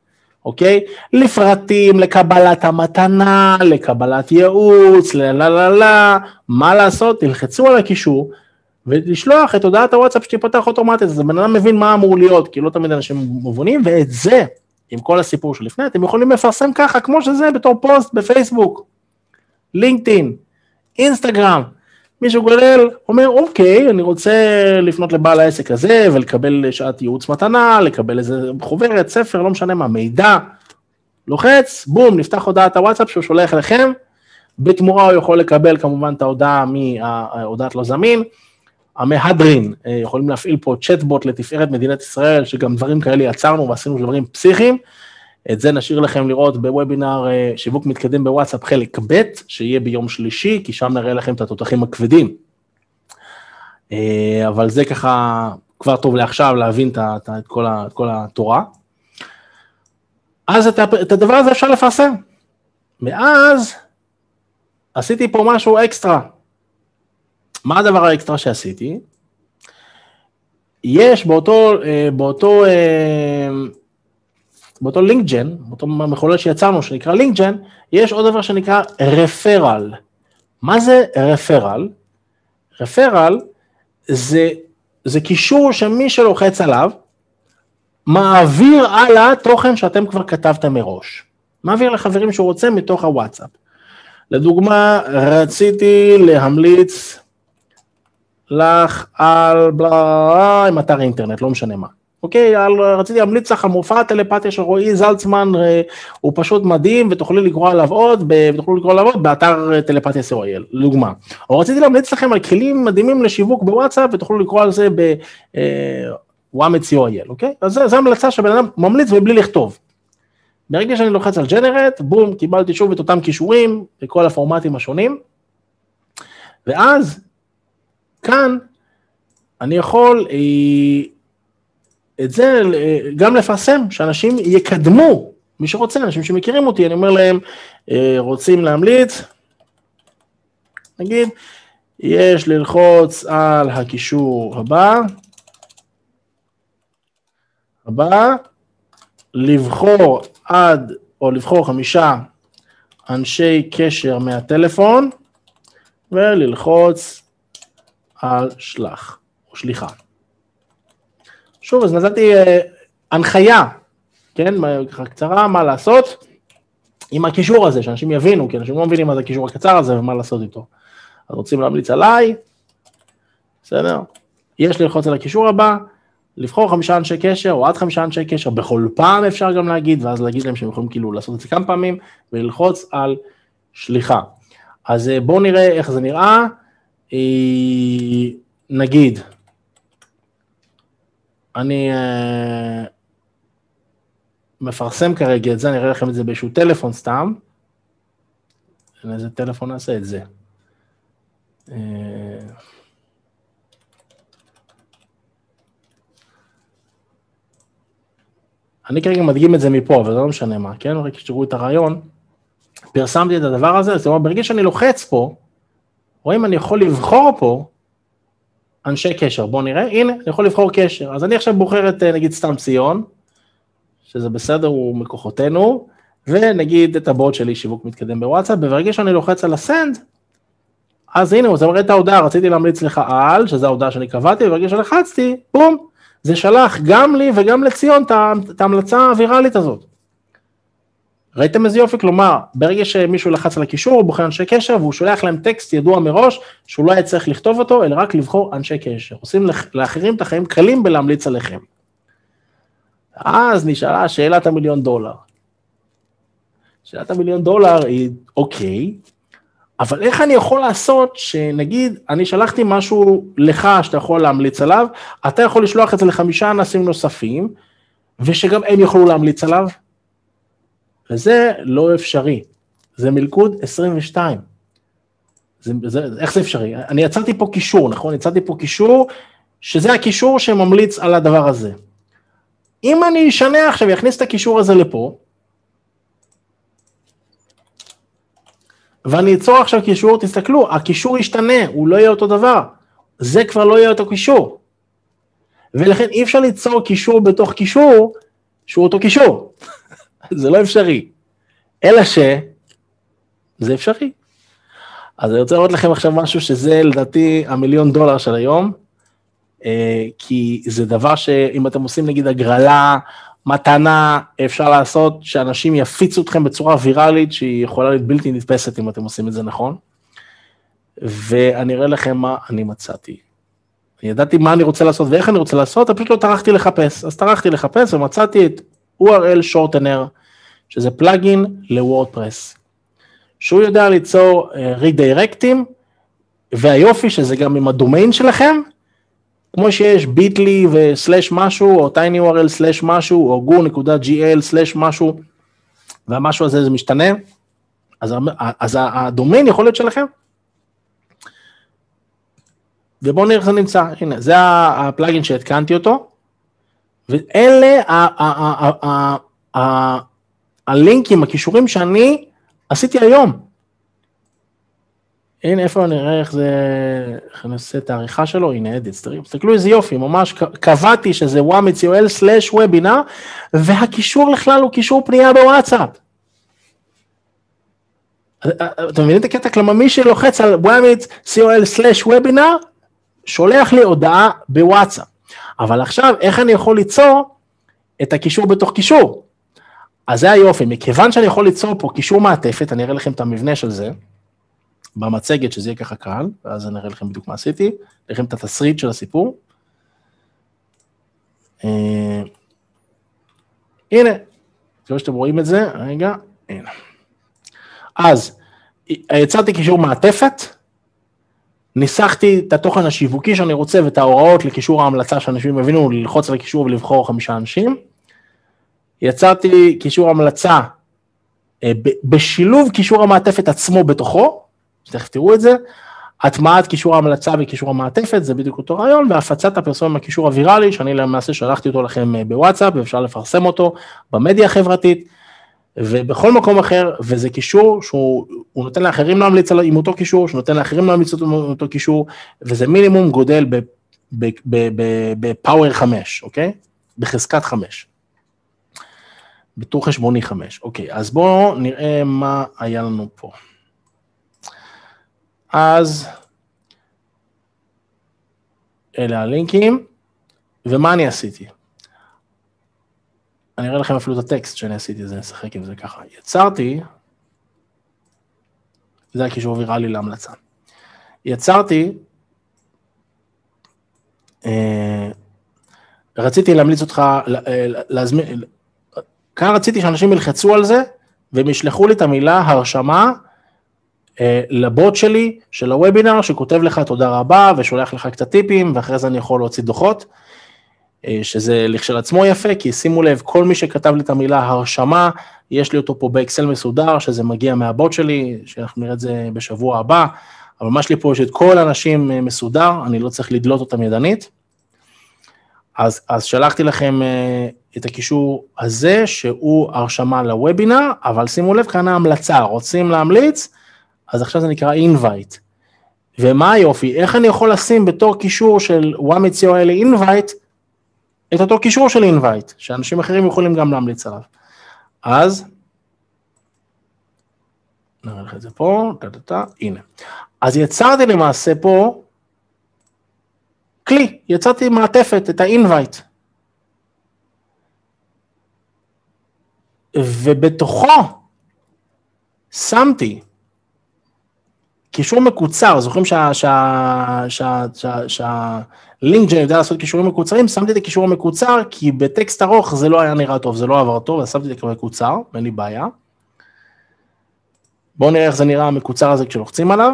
אוקיי? לפרטים, לקבלת המתנה, לקבלת ייעוץ, מה לעשות? תלחצו על הקישור, ולשלוח את הודעת הוואטסאפ שתיפתח אוטומטית. אז הבן אדם מבין מה אמור להיות, כי לא תמיד אנשים מובנים, ואת זה, עם כל הסיפור שלפני, אתם יכולים לפרסם ככה, כמו שזה בתור פוסט בפייסבוק. לינקדאין, אינסטגרם, מישהו גולל, אומר, אוקיי, אני רוצה לפנות לבעל העסק הזה, ולקבל שעת ייעוץ מתנה, לקבל איזה חוברת, ספר, לא משנה מה, מידע, לוחץ, בום, נפתח הודעת הוואטסאפ שהוא שולח לכם, בתמורה הוא יכול לקבל כמובן את ההודעה מההודעת לא זמין, המהדרין, יכולים להפעיל פה צ'טבוט לתפארת מדינת ישראל, שגם דברים כאלה יצרנו ועשינו דברים פסיכיים, את זה נשאיר לכם לראות בוובינר שיווק מתקדם בוואטסאפ חלק ב' שיהיה ביום שלישי, כי שם נראה לכם את התותחים הכבדים. אבל זה ככה כבר טוב לעכשיו להבין את כל התורה. אז את הדבר הזה אפשר לפרסם. מאז עשיתי פה משהו אקסטרה. מה הדבר האקסטרה שעשיתי? יש באותו לינקג'ן, באותו מחולל שיצרנו שנקרא לינקג'ן, יש עוד דבר שנקרא רפרל. מה זה רפרל? רפרל זה קישור שמי שלוחץ עליו, מעביר הלאה תוכן שאתם כבר כתבתם מראש. מעביר לחברים שהוא רוצה מתוך הוואטסאפ. לדוגמה, רציתי להמליץ לך על עם אתר אינטרנט, לא משנה מה. אוקיי, רציתי להמליץ לך על מופע הטלפתיה של רועי זלצמן, הוא פשוט מדהים, ותוכלו לקרוא עליו עוד, באתר טלפתיה co.il, לדוגמה. או רציתי להמליץ לכם על כלים מדהימים לשיווק בוואטסאפ, ותוכלו לקרוא על זה בוואמד co.il, אוקיי? אז זו המלצה שבן אדם ממליץ ובלי לכתוב. ברגע שאני לוחץ על ג'נרט, בום, קיבלתי שוב את אותם קישורים, בכל הפורמטים השונים, ואז, כאן, אני יכול את זה גם לפרסם, שאנשים יקדמו, מי שרוצה, אנשים שמכירים אותי, אני אומר להם, רוצים להמליץ, נגיד, יש ללחוץ על הקישור הבא, לבחור לבחור 5 אנשי קשר מהטלפון, וללחוץ על שלח, או שליחה. שוב, אז נתתי הנחיה, כן, ככה קצרה, מה לעשות עם הקישור הזה, שאנשים יבינו, כי אנשים לא מבינים מה זה הקישור הקצר הזה, ומה לעשות איתו. אז רוצים להמליץ עליי, בסדר? יש ללחוץ על הקישור הבא, לבחור 5 אנשי קשר, או עד 5 אנשי קשר, בכל פעם אפשר גם להגיד, ואז להגיד להם שהם יכולים כאילו לעשות את זה כמה פעמים, וללחוץ על שליחה. אז בואו נראה איך זה נראה, נגיד, אני מפרסם כרגע את זה, אני אראה לכם את זה באיזשהו טלפון סתם, איזה טלפון נעשה את זה. אני כרגע מדגים את זה מפה, אבל זה לא משנה מה, כן? רק שתראו את הרעיון, פרסמתי את הדבר הזה, זאת אומרת, ברגע שאני לוחץ פה, רואים, אני יכול לבחור פה, אנשי קשר, בואו נראה, הנה, אני יכול לבחור קשר, אז אני עכשיו בוחר את, נגיד, סתם ציון, שזה בסדר, הוא מכוחותינו, ונגיד את הבוט שלי, שיווק מתקדם בוואטסאפ, וברגע שאני לוחץ על הסנד, אז הנה, זה מראה את ההודעה, רציתי להמליץ לך על, שזו ההודעה שאני קבעתי, וברגע שלחצתי, בום, זה שלח גם לי וגם לציון את ההמלצה הווירלית הזאת. ראיתם איזה יופי? כלומר, ברגע שמישהו לחץ על הקישור, הוא בוחר אנשי קשר, והוא שולח להם טקסט ידוע מראש, שהוא לא היה צריך לכתוב אותו, אלא רק לבחור אנשי קשר. עושים לאחרים את החיים קלים בלהמליץ עליכם. אז נשאלה שאלת $1,000,000. שאלת $1,000,000 היא אוקיי, אבל איך אני יכול לעשות שנגיד, אני שלחתי משהו לך שאתה יכול להמליץ עליו, אתה יכול לשלוח את זה ל5 אנשים נוספים, ושגם הם יוכלו להמליץ עליו? וזה לא אפשרי, זה מלכוד 22. איך זה אפשרי? אני יצרתי פה קישור, נכון? יצרתי פה קישור, שזה הקישור שממליץ על הדבר הזה. אם אני אשנה עכשיו, יכניס את הקישור הזה לפה, ואני אצור עכשיו קישור, תסתכלו, הקישור ישתנה, הוא לא יהיה אותו דבר, זה כבר לא יהיה אותו קישור, ולכן אי אפשר ליצור קישור בתוך קישור, שהוא אותו קישור, זה לא אפשרי, אלא שזה אפשרי. אז אני רוצה לראות לכם עכשיו משהו שזה לדעתי $1,000,000 של היום, כי זה דבר שאם אתם עושים נגיד הגרלה, מתנה, אפשר לעשות שאנשים יפיצו אתכם בצורה ויראלית, שהיא יכולה להיות בלתי נתפסת אם אתם עושים את זה נכון, ואני אראה לכם מה אני מצאתי. אני ידעתי מה אני רוצה לעשות ואיך אני רוצה לעשות, פשוט לא טרחתי לחפש, אז טרחתי לחפש ומצאתי את URL Shortener, שזה פלאגין לוורדפרס, שהוא יודע ליצור רedirectים, והיופי שזה גם עם הדומיין שלכם, כמו שיש ביטלי וסלש משהו, או tinyurl סלש משהו, או go.gl סלש משהו, והמשהו הזה זה משתנה, אז הדומיין יכול להיות שלכם. ובואו נראה איך זה נמצא, הנה, זה הפלאגין שהתקנתי אותו, ואלה הלינקים, הכישורים שאני עשיתי היום. הנה, איפה נראה איך זה, איך אני עושה את העריכה שלו, הנה, תסתכלו איזה יופי, ממש קבעתי שזה wamitsol/webinar, והקישור לכלל הוא קישור פנייה בוואטסאפ. אתם מבינים את הקטע? כלומר, מי שלוחץ על wamitsol/webinar, שולח לי הודעה בוואטסאפ. אבל עכשיו, איך אני יכול ליצור את הקישור בתוך קישור? אז זה היופי, מכיוון שאני יכול ליצור פה קישור מעטפת, אני אראה לכם את המבנה של זה, במצגת שזה יהיה ככה קל, ואז אני אראה לכם בדיוק מה עשיתי, אראה לכם את התסריט של הסיפור. הנה, כמו שאתם רואים את זה, רגע, הנה. אז, יצרתי קישור מעטפת, ניסחתי את התוכן השיווקי שאני רוצה, ואת ההוראות לקישור ההמלצה שאנשים יבינו, ללחוץ על הקישור ולבחור 5 אנשים, יצרתי קישור המלצה, בשילוב קישור המעטפת עצמו בתוכו, שתכף תראו את זה, הטמעת קישור ההמלצה וקישור המעטפת, זה בדיוק אותו רעיון, והפצת הפרסום עם הקישור הוויראלי, שאני למעשה שלחתי אותו לכם בוואטסאפ, ואפשר לפרסם אותו במדיה החברתית, ובכל מקום אחר, וזה קישור שהוא נותן לאחרים להמליץ עם אותו קישור, שהוא נותן לאחרים להמליץ עם אותו קישור, וזה מינימום גודל בפאוור 5, אוקיי? בחזקת 5. בטור חשבוני 5, אוקיי, אז בואו נראה מה היה לנו פה. אז, אלה הלינקים, ומה אני עשיתי? אני אראה לכם אפילו את הטקסט שאני עשיתי, זה נשחק עם זה ככה. יצרתי, זה הקישור ויראלי להמלצה. יצרתי, רציתי להמליץ אותך, להזמין, כאן רציתי שאנשים ילחצו על זה, והם ישלחו לי את המילה הרשמה, לבוט שלי, של הוובינר, שכותב לך תודה רבה, ושולח לך קצת טיפים, ואחרי זה אני יכול להוציא דוחות, שזה לכשלעצמו יפה, כי שימו לב, כל מי שכתב לי את המילה הרשמה, יש לי אותו פה באקסל מסודר, שזה מגיע מהבוט שלי, שאנחנו נראה את זה בשבוע הבא, אבל מה שלי פה יש את כל האנשים מסודר, אני לא צריך לדלות אותם ידנית, אז שלחתי לכם את הקישור הזה, שהוא הרשמה לוובינר, אבל שימו לב, כאן ההמלצה, רוצים להמליץ, אז עכשיו זה נקרא invite, ומה היופי, איך אני יכול לשים בתור קישור של wamitsol invite, את אותו קישור של invite, שאנשים אחרים יכולים גם להמליץ עליו. אז, נראה לך את זה פה, הנה. אז יצרתי למעשה פה כלי, יצרתי מעטפת, את ה-invite. ובתוכו שמתי קישור מקוצר, זוכרים שהלינקג'ן יודע לעשות קישורים מקוצרים, שמתי את הקישור המקוצר, כי בטקסט ארוך זה לא היה נראה טוב, זה לא עבר טוב, אז שמתי את המקוצר, אין לי בעיה. בואו נראה איך זה נראה המקוצר הזה כשלוחצים עליו.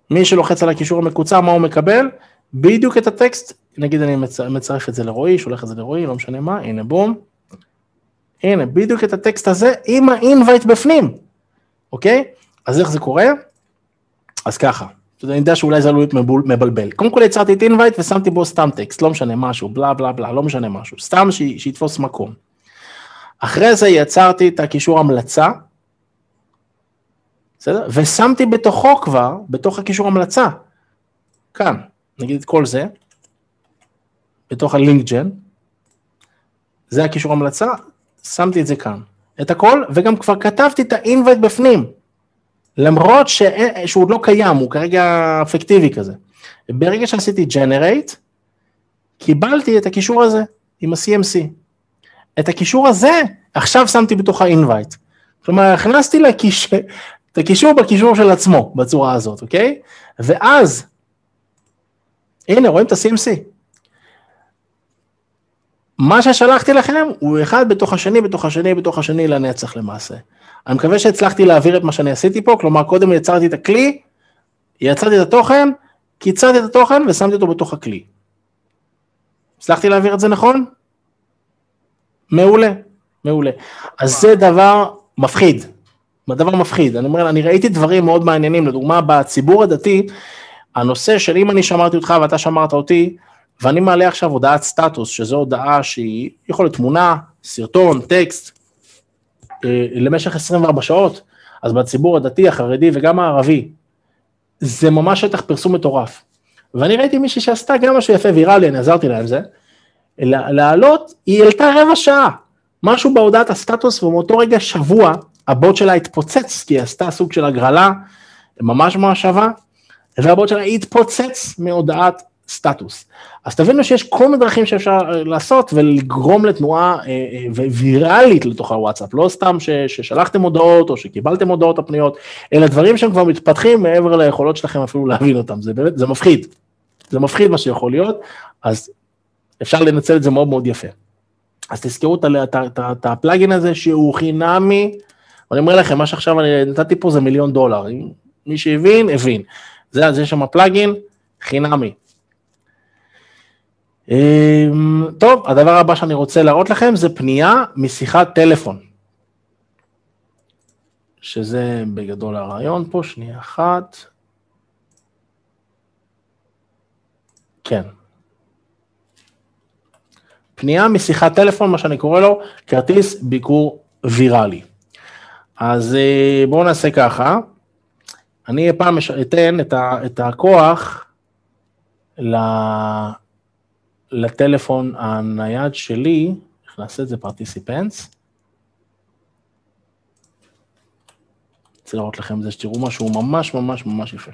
מי שלוחץ על הקישור המקוצר, מה הוא מקבל? בדיוק את הטקסט, נגיד אני מצרף את זה לרועי, שולח את זה לרועי, לא משנה מה, הנה בום. הנה, בדיוק את הטקסט הזה עם ה-invite בפנים, אוקיי? אז איך זה קורה? אז ככה, אני יודע שאולי זה עלול מבלבל. קודם כל יצרתי את invite ושמתי בו סתם טקסט, לא משנה משהו, בלה בלה בלה, לא משנה משהו, סתם שיתפוס מקום. אחרי זה יצרתי את הקישור המלצה, בסדר? ושמתי בתוכו כבר, בתוך הקישור המלצה, כאן, נגיד את כל זה, בתוך הלינקג'ן, זה הקישור המלצה, שמתי את זה כאן, את הכל, וגם כבר כתבתי את ה-invite בפנים, למרות שהוא לא קיים, הוא כרגע אפקטיבי כזה. ברגע שעשיתי generate, קיבלתי את הקישור הזה, עם ה-CMC. את הקישור הזה, עכשיו שמתי בתוך ה-invite. כלומר, הכנסתי את הקישור בקישור של עצמו, בצורה הזאת, אוקיי? ואז, הנה, רואים את ה-CMC. מה ששלחתי לכם, הוא אחד בתוך השני, בתוך השני, בתוך השני, לנצח למעשה. אני מקווה שהצלחתי להעביר את מה שאני עשיתי פה, כלומר, קודם יצרתי את הכלי, יצרתי את התוכן, קיצרתי את התוכן, ושמתי אותו בתוך הכלי. הצלחתי להעביר את זה נכון? מעולה, מעולה. אז זה דבר מפחיד, דבר מפחיד. אני ראיתי דברים מאוד מעניינים, לדוגמה, בציבור הדתי, הנושא של אם אני שמרתי אותך ואתה שמרת אותי, ואני מעלה עכשיו הודעת סטטוס, שזו הודעה שהיא יכול להיות תמונה, סרטון, טקסט, למשך 24 שעות, אז בציבור הדתי, החרדי וגם הערבי, זה ממש שטח פרסום מטורף. ואני ראיתי מישהי שעשתה גם משהו יפה ויראלי, אני עזרתי לה עם זה, לעלות, היא העלתה רבע שעה, משהו בהודעת הסטטוס, ומאותו רגע שבוע, הבוט שלה התפוצץ, כי היא עשתה סוג של הגרלה, ממש ממש שווה, והבוט שלה התפוצץ מהודעת סטטוס. אז תבינו שיש כל מיני דרכים שאפשר לעשות, ולגרום לתנועה ויראלית לתוך הוואטסאפ, לא סתם ששלחתם הודעות, או שקיבלתם הודעות הפניות, אלא דברים שהם כבר מתפתחים מעבר ליכולות שלכם אפילו להבין אותם, זה באמת, זה מפחיד. זה מפחיד מה שיכול להיות, אז אפשר לנצל את זה מאוד מאוד יפה. אז תזכרו את הפלאגין הזה שהוא חינמי, ואני אומר לכם, מה שעכשיו אני נתתי פה זה $1,000,000, מי שהבין, הבין. זה שם הפלאגין, חינמי. טוב, הדבר הבא שאני רוצה להראות לכם, זה פנייה משיחת טלפון. שזה בגדול הרעיון פה, שנייה אחת. כן. פנייה משיחת טלפון, מה שאני קורא לו, כרטיס ביקור ויראלי. אז בואו נעשה ככה, אני פעם אתן את הכוח לטלפון הנייד שלי, איך נעשה את זה פרטיסיפנס, רוצה להראות לכם את זה, שתראו משהו ממש ממש ממש יפה.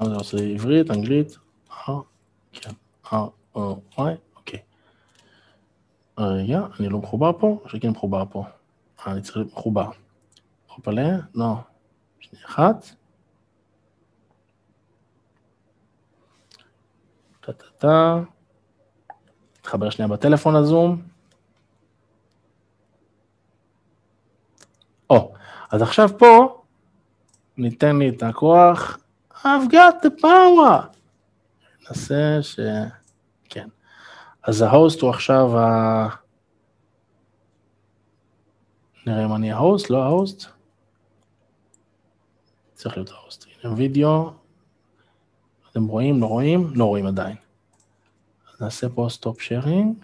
אני עושה עברית, אנגלית, כן, אוקיי. רגע, אני לא מחובר פה, או שכן מחובר פה? אני צריך להיות מחובר. אופלה, לא, שנייה אחת. תחבר שנייה בטלפון הזום. אז עכשיו פה, ניתן לי את הכוח, I've got the power. נעשה כן. אז ההוסט הוא עכשיו, נראה אם אני ההוסט, לא ההוסט. צריך להיות ההוסט. הנה וידאו. אתם רואים, לא רואים? לא רואים עדיין. אז נעשה פה סטופ שיירינג.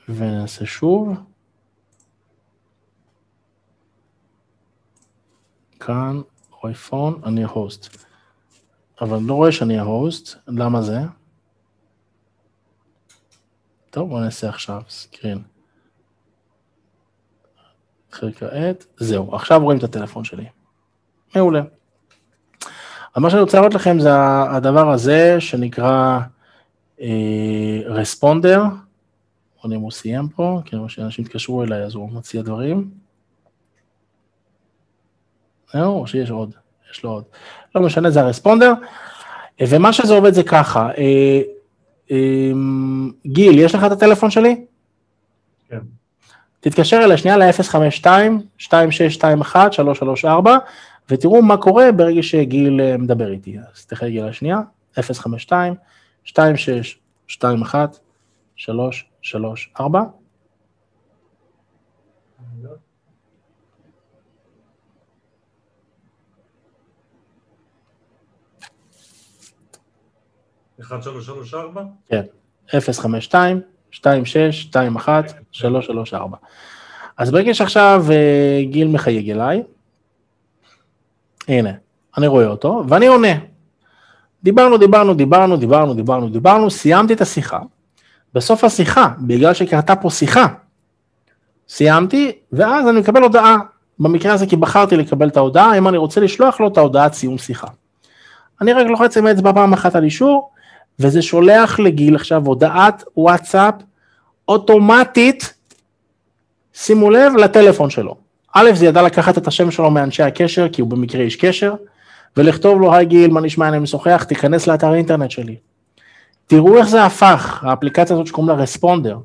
ונעשה שוב. כאן, רועי פון, אני ההוסט. אבל אני לא רואה שאני ההוסט, למה זה? טוב, בוא נעשה עכשיו סקרין. אחרי כעת, זהו, עכשיו רואים את הטלפון שלי. מעולה. אז מה שאני רוצה להראות לכם זה הדבר הזה שנקרא רספונדר. בואו נראה אם הוא סיים פה, כי אנשים התקשרו אליי אז הוא מציע דברים. זהו, או שיש עוד, יש לו עוד. לא משנה, זה הרספונדר. ומה שזה עובד זה ככה, גיל, יש לך את הטלפון שלי? כן. תתקשר אליי שנייה ל-052-2621-334, ותראו מה קורה ברגע שגיל מדבר איתי. אז תחי גיל השנייה, 052-2621-334. אחד, שלוש, שלוש, ארבע? כן, 052-2621-334. אז ברגע שעכשיו גיל מחייג אליי, הנה, אני רואה אותו, ואני עונה. דיברנו, סיימתי את השיחה. בסוף השיחה, בגלל שקרתה פה שיחה, סיימתי, ואז אני מקבל הודעה. במקרה הזה כי בחרתי לקבל את ההודעה, אם אני רוצה לשלוח לו את ההודעת סיום שיחה. אני רק לוחץ עם האצבע פעם אחת על אישור, וזה שולח לגיל עכשיו הודעת וואטסאפ אוטומטית, שימו לב, לטלפון שלו. א', זה ידע לקחת את השם שלו מאנשי הקשר, כי הוא במקרה איש קשר, ולכתוב לו, היי גיל, מה נשמע, אני משוחח, תיכנס לאתר האינטרנט שלי. תראו איך זה הפך, האפליקציה הזאת שקוראים לה רספונדר,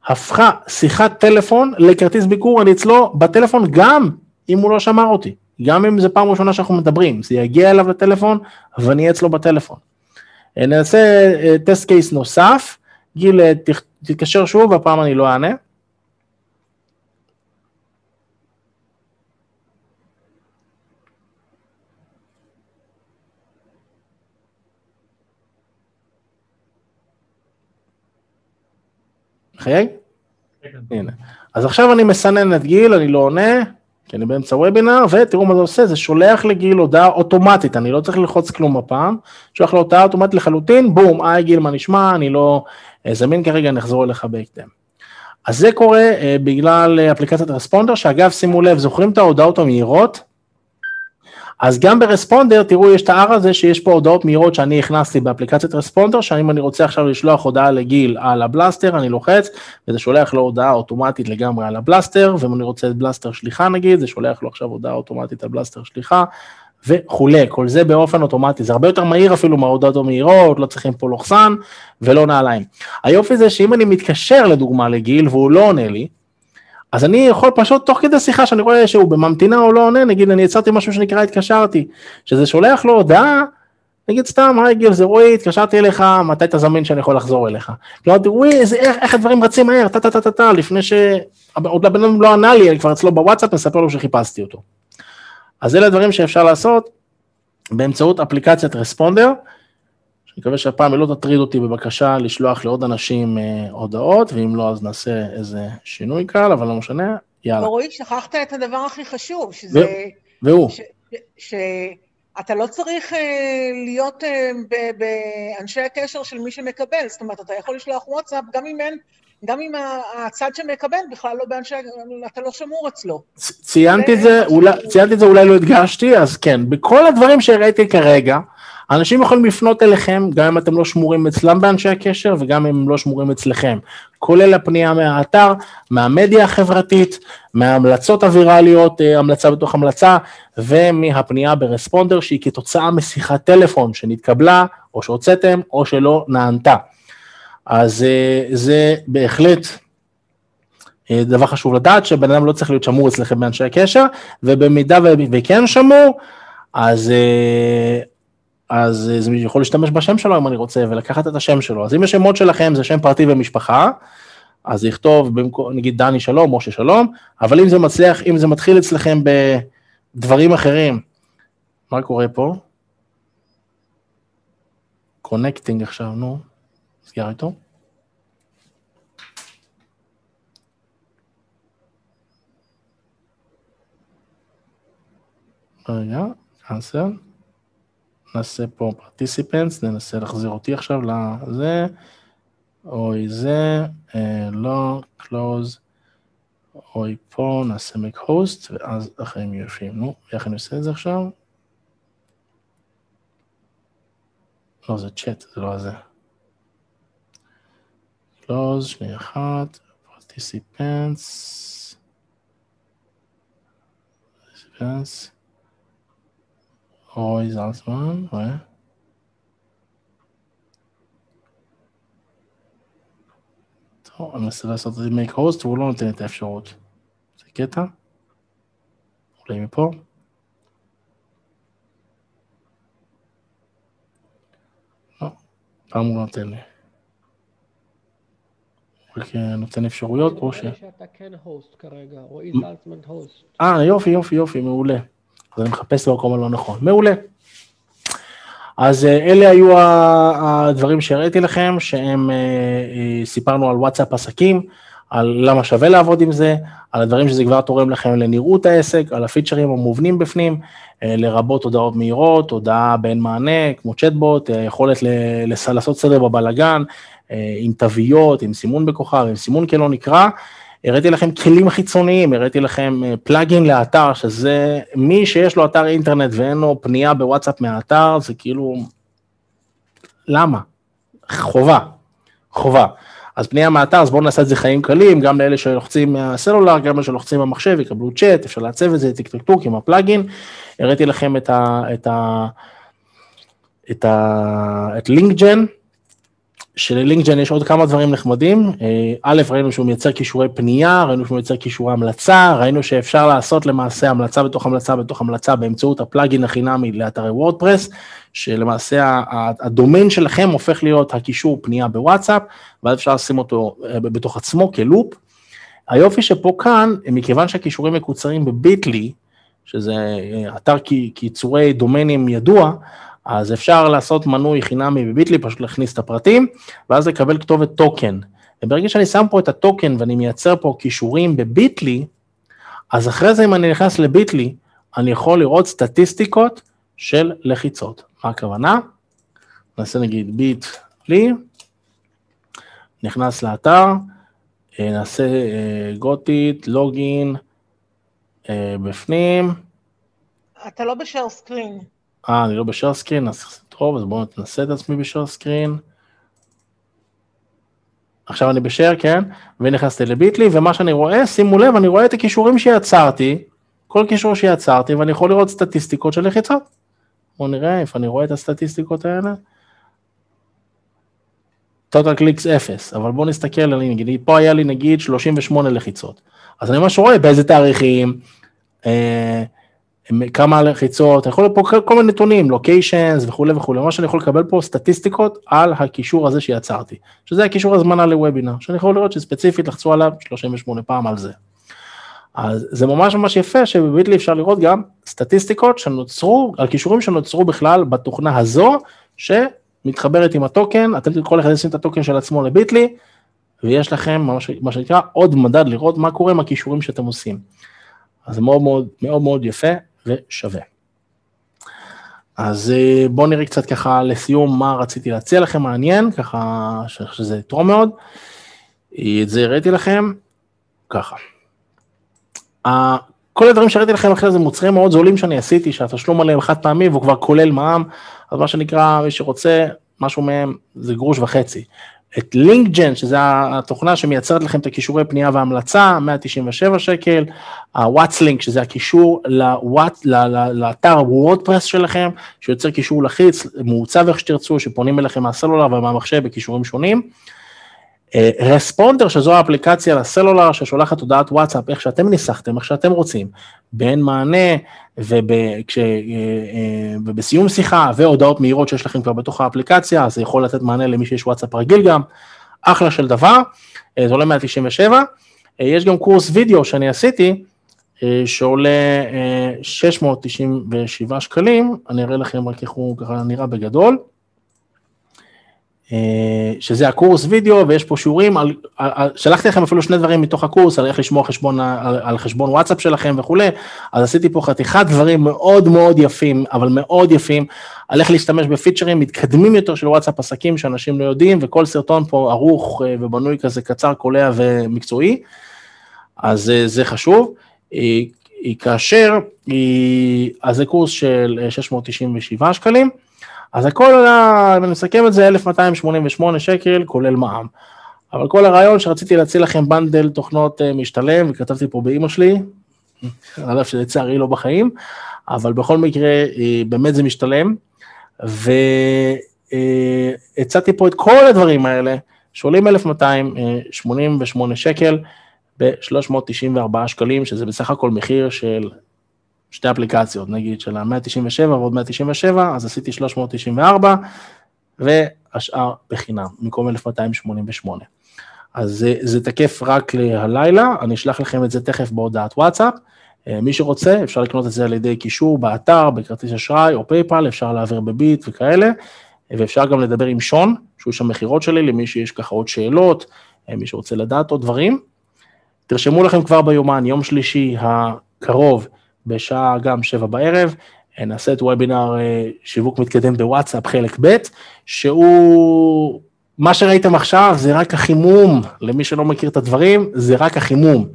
הפכה שיחת טלפון לכרטיס ביקור, אני אצלו בטלפון גם אם הוא לא שמר אותי, גם אם זה פעם ראשונה שאנחנו מדברים, זה יגיע אליו לטלפון, ואני אהיה אצלו בטלפון. נעשה טסט קייס נוסף, גיל, תתקשר שוב, והפעם אני לא אענה. חייג? הנה. אז עכשיו אני מסנן את גיל, אני לא עונה, כי אני באמצע וובינר, ותראו מה זה עושה, זה שולח לגיל הודעה אוטומטית, אני לא צריך ללחוץ כלום הפעם, שולח לו הודעה אוטומטית לחלוטין, בום, היי גיל, מה נשמע, אני לא זמין כרגע, נחזור אליך בהקדם. אז זה קורה בגלל אפליקציית רספונדר, שאגב, שימו לב, זוכרים את ההודעות המהירות? אז גם ברספונדר, תראו, יש את האר הזה שיש פה הודעות מהירות שאני הכנסתי באפליקציית רספונדר, שאם אני רוצה עכשיו לשלוח הודעה לגיל על הבלסטר, אני לוחץ, וזה שולח לו הודעה אוטומטית לגמרי על הבלסטר, ואם אני רוצה את בלסטר שליחה נגיד, זה שולח לו עכשיו הודעה אוטומטית על בלסטר שליחה, וכולי, כל זה באופן אוטומטי, זה הרבה יותר מהיר אפילו מההודעות המהירות, לא צריכים פה לוחסן, ולא נעליים. היופי זה שאם אני מתקשר לדוגמה לגיל, והוא לא עונה לי, אז אני יכול פשוט תוך כדי שיחה שאני רואה שהוא בממתינה או לא עונה, נגיד אני יצרתי משהו שנקרא התקשרתי, שזה שולח לו הודעה, נגיד סתם, היי גיל, זה רועי, התקשרתי אליך, מתי אתה זמין שאני יכול לחזור אליך? כלומר, תראו, איך הדברים רצים מהר, לפני עוד לבן אדם לא ענה לי, אני כבר אצלו בוואטסאפ, נספר לו שחיפשתי אותו. אז אלה הדברים שאפשר לעשות באמצעות אפליקציית רספונדר, אני מקווה שהפעם היא לא תטריד אותי בבקשה לשלוח לעוד אנשים הודעות, ואם לא אז נעשה איזה שינוי קל, אבל לא משנה, יאללה. רועי, שכחת את הדבר הכי חשוב, שזה... והוא? שאתה לא צריך להיות באנשי הקשר של מי שמקבל, זאת אומרת, אתה יכול לשלוח וואטסאפ, גם אם הצד שמקבל בכלל לא באנשי, אתה לא שמור אצלו. ציינתי את זה, אולי לא הדגשתי, אז כן, בכל הדברים שהראיתי כרגע, אנשים יכולים לפנות אליכם, גם אם אתם לא שמורים אצלם באנשי הקשר, וגם אם הם לא שמורים אצלכם, כולל הפנייה מהאתר, מהמדיה החברתית, מההמלצות הווירליות, המלצה בתוך המלצה, ומהפנייה ברספונדר, שהיא כתוצאה משיחת טלפון שנתקבלה, או שהוצאתם, או שלא נענתה. אז זה בהחלט דבר חשוב לדעת, שבן אדם לא צריך להיות שמור אצלכם באנשי הקשר, ובמידה וכן שמור, אז זה יכול להשתמש בשם שלו אם אני רוצה, ולקחת את השם שלו. אז אם השמות שלכם זה שם פרטי ומשפחה, אז יכתוב, נגיד דני שלום, משה שלום, אבל אם זה מצליח, אם זה מתחיל אצלכם בדברים אחרים, מה קורה פה? קונקטינג עכשיו, נו, סגר איתו. רגע, cancel. נעשה פה participants, ננסה להחזיר אותי עכשיו לזה, אוי זה, לא, close, אוי פה, נעשה make host, ואז אחרים יושבים. נו, איך אני עושה את זה עכשיו? לא, זה chat, זה לא הזה. close, שנייה אחת, participants, אוי, זלצמן, רואה? טוב, אני מנסה לעשות את זה make host, והוא לא נותן את האפשרות. זה קטע? אולי מפה? לא, פעם הוא לא נותן לי. רק נותן אפשרויות, או ש... שאתה כן הוסט כרגע, רועי זלצמן הוסט. יופי, מעולה. אז אני מחפש במקום הלא נכון. מעולה. אז אלה היו הדברים שהראיתי לכם, שהם סיפרנו על וואטסאפ עסקים, על למה שווה לעבוד עם זה, על הדברים שזה כבר תורם לכם לנראות העסק, על הפיצ'רים המובנים בפנים, לרבות הודעות מהירות, הודעה בין מענה, כמו צ'טבוט, יכולת לעשות סדר בבלגן, עם תוויות, עם סימון בכוכב, עם סימון כלא נקרא, הראיתי לכם כלים חיצוניים, הראיתי לכם פלאגין לאתר, שזה מי שיש לו אתר אינטרנט ואין לו פנייה בוואטסאפ מהאתר, זה כאילו, למה? חובה. אז פנייה מהאתר, אז בואו נעשה את זה חיים קלים, גם לאלה שלוחצים מהסלולר, גם לאלה שלוחצים במחשב, יקבלו צ'אט, אפשר לעצב את זה, טיק עם הפלאגין, הראיתי לכם את לינקג'ן, שללינקג'ן יש עוד כמה דברים נחמדים, א', ראינו שהוא מייצר קישורי פנייה, ראינו שהוא מייצר קישורי המלצה, ראינו שאפשר לעשות למעשה המלצה בתוך המלצה באמצעות הפלאגין החינמי לאתרי וורדפרס, שלמעשה הדומיין שלכם הופך להיות הקישור פנייה בוואטסאפ, ואז אפשר לשים אותו בתוך עצמו כלופ. היופי שפה כאן, מכיוון שהקישורים מקוצרים בביטלי, שזה אתר קיצורי דומיינים ידוע, אז אפשר לעשות מנוי חינמי בביטלי, פשוט להכניס את הפרטים, ואז לקבל כתובת טוקן. וברגע שאני שם פה את הטוקן ואני מייצר פה קישורים בביטלי, אז אחרי זה אם אני נכנס לביטלי, אני יכול לראות סטטיסטיקות של לחיצות. מה הכוונה? נעשה נגיד ביטלי, נכנס לאתר, נעשה גוטית, לוגין, בפנים. אתה לא בשאר סקרין. אני לא בשאר סקרין, אז טוב, אז בואו ננסה את עצמי בשאר סקרין. עכשיו אני בשאר, כן, ונכנסתי לביטלי, ומה שאני רואה, שימו לב, אני רואה את הכישורים שיצרתי, כל קישור שיצרתי, ואני יכול לראות סטטיסטיקות של לחיצות. בואו נראה איפה אני רואה את הסטטיסטיקות האלה. total clicks 0, אבל בואו נסתכל, פה היה לי נגיד 38 לחיצות. אז אני ממש רואה באיזה תאריכים, כמה לחיצות, יכול להיות פה כל מיני נתונים, לוקיישנס וכו', מה שאני יכול לקבל פה סטטיסטיקות על הקישור הזה שיצרתי, שזה הקישור הזמנה לוובינר, שאני יכול לראות שספציפית לחצו עליו 38 פעם על זה. אז זה ממש יפה שבביטלי אפשר לראות גם סטטיסטיקות שנוצרו, על קישורים שנוצרו בכלל בתוכנה הזו, שמתחברת עם הטוקן, אתם כל אחד ישים את הטוקן של עצמו לביטלי, ויש לכם מה שנקרא עוד מדד לראות מה קורה עם הקישורים שאתם עושים. אז זה מאוד יפה ושווה. אז בואו נראה קצת ככה לסיום מה רציתי להציע לכם מעניין, ככה שזה יתרום מאוד. את זה הראיתי לכם ככה. כל הדברים שהראיתי לכם אחרי זה מוצרים מאוד זולים שאני עשיתי, שהתשלום עליהם חד פעמי והוא כבר כולל מע"מ, אז מה שנקרא מי שרוצה משהו מהם זה גרוש וחצי. את לינקג'ן, שזה התוכנה שמייצרת לכם את הכישורי פנייה והמלצה, 197 שקל, הוואטסלינק, שזה הקישור לאתר וורדפרס שלכם, שיוצר קישור לחיץ, מעוצב איך שתרצו, שפונים אליכם מהסלולר ומהמחשב בקישורים שונים, רספונדר, שזו האפליקציה לסלולר, ששולחת הודעת וואטסאפ, איך שאתם ניסחתם, איך שאתם רוצים, בין מענה, ובסיום שיחה, והודעות מהירות שיש לכם כבר בתוך האפליקציה, אז זה יכול לתת מענה למי שיש וואטסאפ רגיל גם, אחלה של דבר, זה עולה 197, יש גם קורס וידאו שאני עשיתי, שעולה 697 שקלים, אני אראה לכם רק איך הוא ככה נראה בגדול, שזה הקורס וידאו, ויש פה שיעורים, שלחתי לכם אפילו 2 דברים מתוך הקורס, על איך לשמור על חשבון וואטסאפ שלכם וכו', אז עשיתי פה חתיכת דברים מאוד מאוד יפים, אבל מאוד יפים, על איך להשתמש בפיצ'רים מתקדמים יותר של וואטסאפ עסקים, שאנשים לא יודעים, וכל סרטון פה ערוך ובנוי כזה קצר, קולע ומקצועי, אז זה חשוב, אז זה קורס של 697 שקלים, אז הכל עלה, אם אני מסכם את זה, 1288 שקל, כולל מע"מ. אבל כל הרעיון שרציתי להציע לכם בנדל תוכנות משתלם, וכתבתי פה באמא שלי, על אף שלצערי לא בחיים, אבל בכל מקרה, באמת זה משתלם, והצעתי פה את כל הדברים האלה, שעולים 1288 שקל, ב-394 שקלים, שזה בסך הכל מחיר של 2 אפליקציות, נגיד של ה-197 ועוד 197, אז עשיתי 394, והשאר בחינם, במקום 1288. אז זה תקף רק להלילה, אני אשלח לכם את זה תכף בהודעת וואטסאפ, מי שרוצה, אפשר לקנות את זה על ידי קישור באתר, בכרטיס אשראי או פייפל, אפשר להעביר בביט וכאלה, ואפשר גם לדבר עם שון, שהוא שם מחירות שלי, למי שיש ככה עוד שאלות, מי שרוצה לדעת עוד דברים. תרשמו לכם כבר ביומן, יום שלישי הקרוב, בשעה גם 7 בערב, נעשה את וובינר שיווק מתקדם בוואטסאפ חלק ב', שהוא, מה שראיתם עכשיו זה רק החימום, למי שלא מכיר את הדברים, זה רק החימום,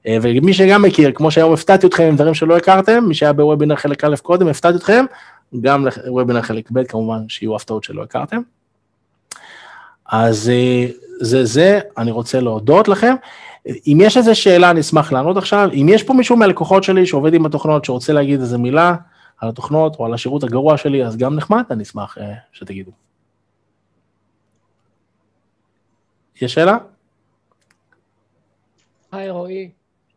ומי שגם מכיר, כמו שהיום הפתעתי אתכם עם דברים שלא הכרתם, מי שהיה בוובינר חלק א' קודם, הפתעתי אתכם, גם לוובינר חלק ב', כמובן שיהיו הפתעות שלא הכרתם, אז זה, אני רוצה להודות לכם, אם יש איזו שאלה, אני אשמח לענות עכשיו, אם יש פה מישהו מהלקוחות שלי שעובד עם התוכנות, שרוצה להגיד איזו מילה על התוכנות או על השירות הגרוע שלי, אז גם נחמד, אני אשמח שתגידו. יש שאלה? היי רועי.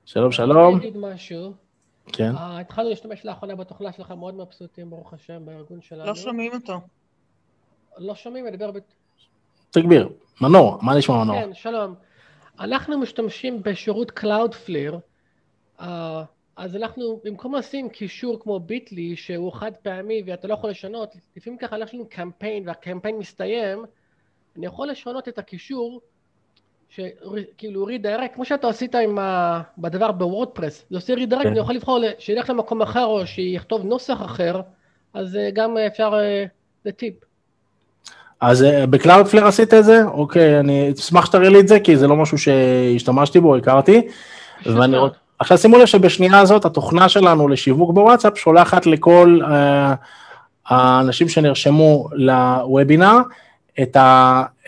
שלום, שלום. אני אגיד משהו. כן. התחלנו להשתמש לאחרונה בתוכנה שלך, מאוד מבסוטים, ברוך השם, בארגון שלנו. לא שומעים אותו. לא שומעים, מדבר תגביר, מנור, מה נשמע מנור? כן, שלום. אנחנו משתמשים בשירות Cloudflare, אז אנחנו, במקום לשים קישור כמו ביטלי, שהוא חד פעמי ואתה לא יכול לשנות, לפעמים ככה יש לנו קמפיין, והקמפיין מסתיים, אני יכול לשנות את הקישור, כאילו רידיירקט, כמו שאתה עשית בדבר בוורדפרס, זה עושה רידיירקט, אני יכול לבחור שילך למקום אחר, או שיכתוב נוסח אחר, אז גם אפשר לטיפ. אז בקלאודפלר עשית את זה? אוקיי, אני אשמח שתראה לי את זה, כי זה לא משהו שהשתמשתי בו, הכרתי. עכשיו שימו לב שבשנייה הזאת, התוכנה שלנו לשיווק בוואטסאפ, שולחת לכל האנשים שנרשמו לוובינר,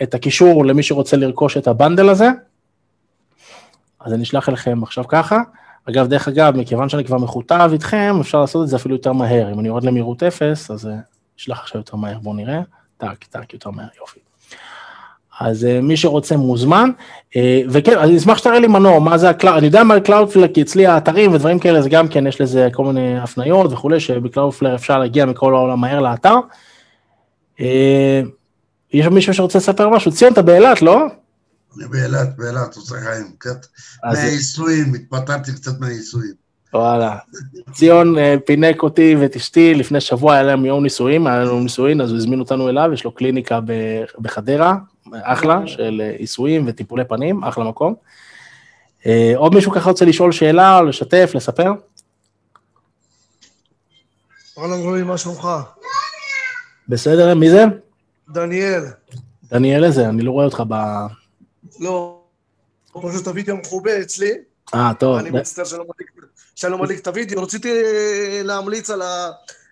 את הקישור למי שרוצה לרכוש את הבנדל הזה. אז אני אשלח לכם עכשיו ככה. אגב, דרך אגב, מכיוון שאני כבר מחוטב איתכם, אפשר לעשות את זה אפילו יותר מהר. אם אני יורד למהירות 0, אז אשלח עכשיו יותר מהר, בואו נראה. טק, יותר מהר, יופי. אז מי שרוצה מוזמן, וכן, אני אשמח שתראה לי מנור, מה זה הקלאוד, אני יודע מה קלאודפלר, כי אצלי האתרים ודברים כאלה, זה גם כן, יש לזה כל מיני הפניות וכו', שבקלאודפלר אפשר להגיע מכל העולם מהר לאתר. יש מישהו שרוצה לספר משהו? ציון, אתה באילת, לא? אני באילת, עושה חיים, מהייסויים, התפטרתי קצת מהייסויים. וואלה, ציון פינק אותי ואת אשתי, לפני שבוע היה להם יום ניסויים, היה לנו ניסויים, אז הוא הזמין אותנו אליו, יש לו קליניקה בחדרה, אחלה, של עיסויים וטיפולי פנים, אחלה מקום. עוד מישהו ככה רוצה לשאול שאלה, או לשתף, לספר? אהלן רועי, מה שלומך? בסדר, מי זה? דניאל. דניאל איזה, אני לא רואה אותך לא, פשוט הוידאו מחובה אצלי. טוב. אני מצטער שלא מדליק את הוידאו, רציתי להמליץ על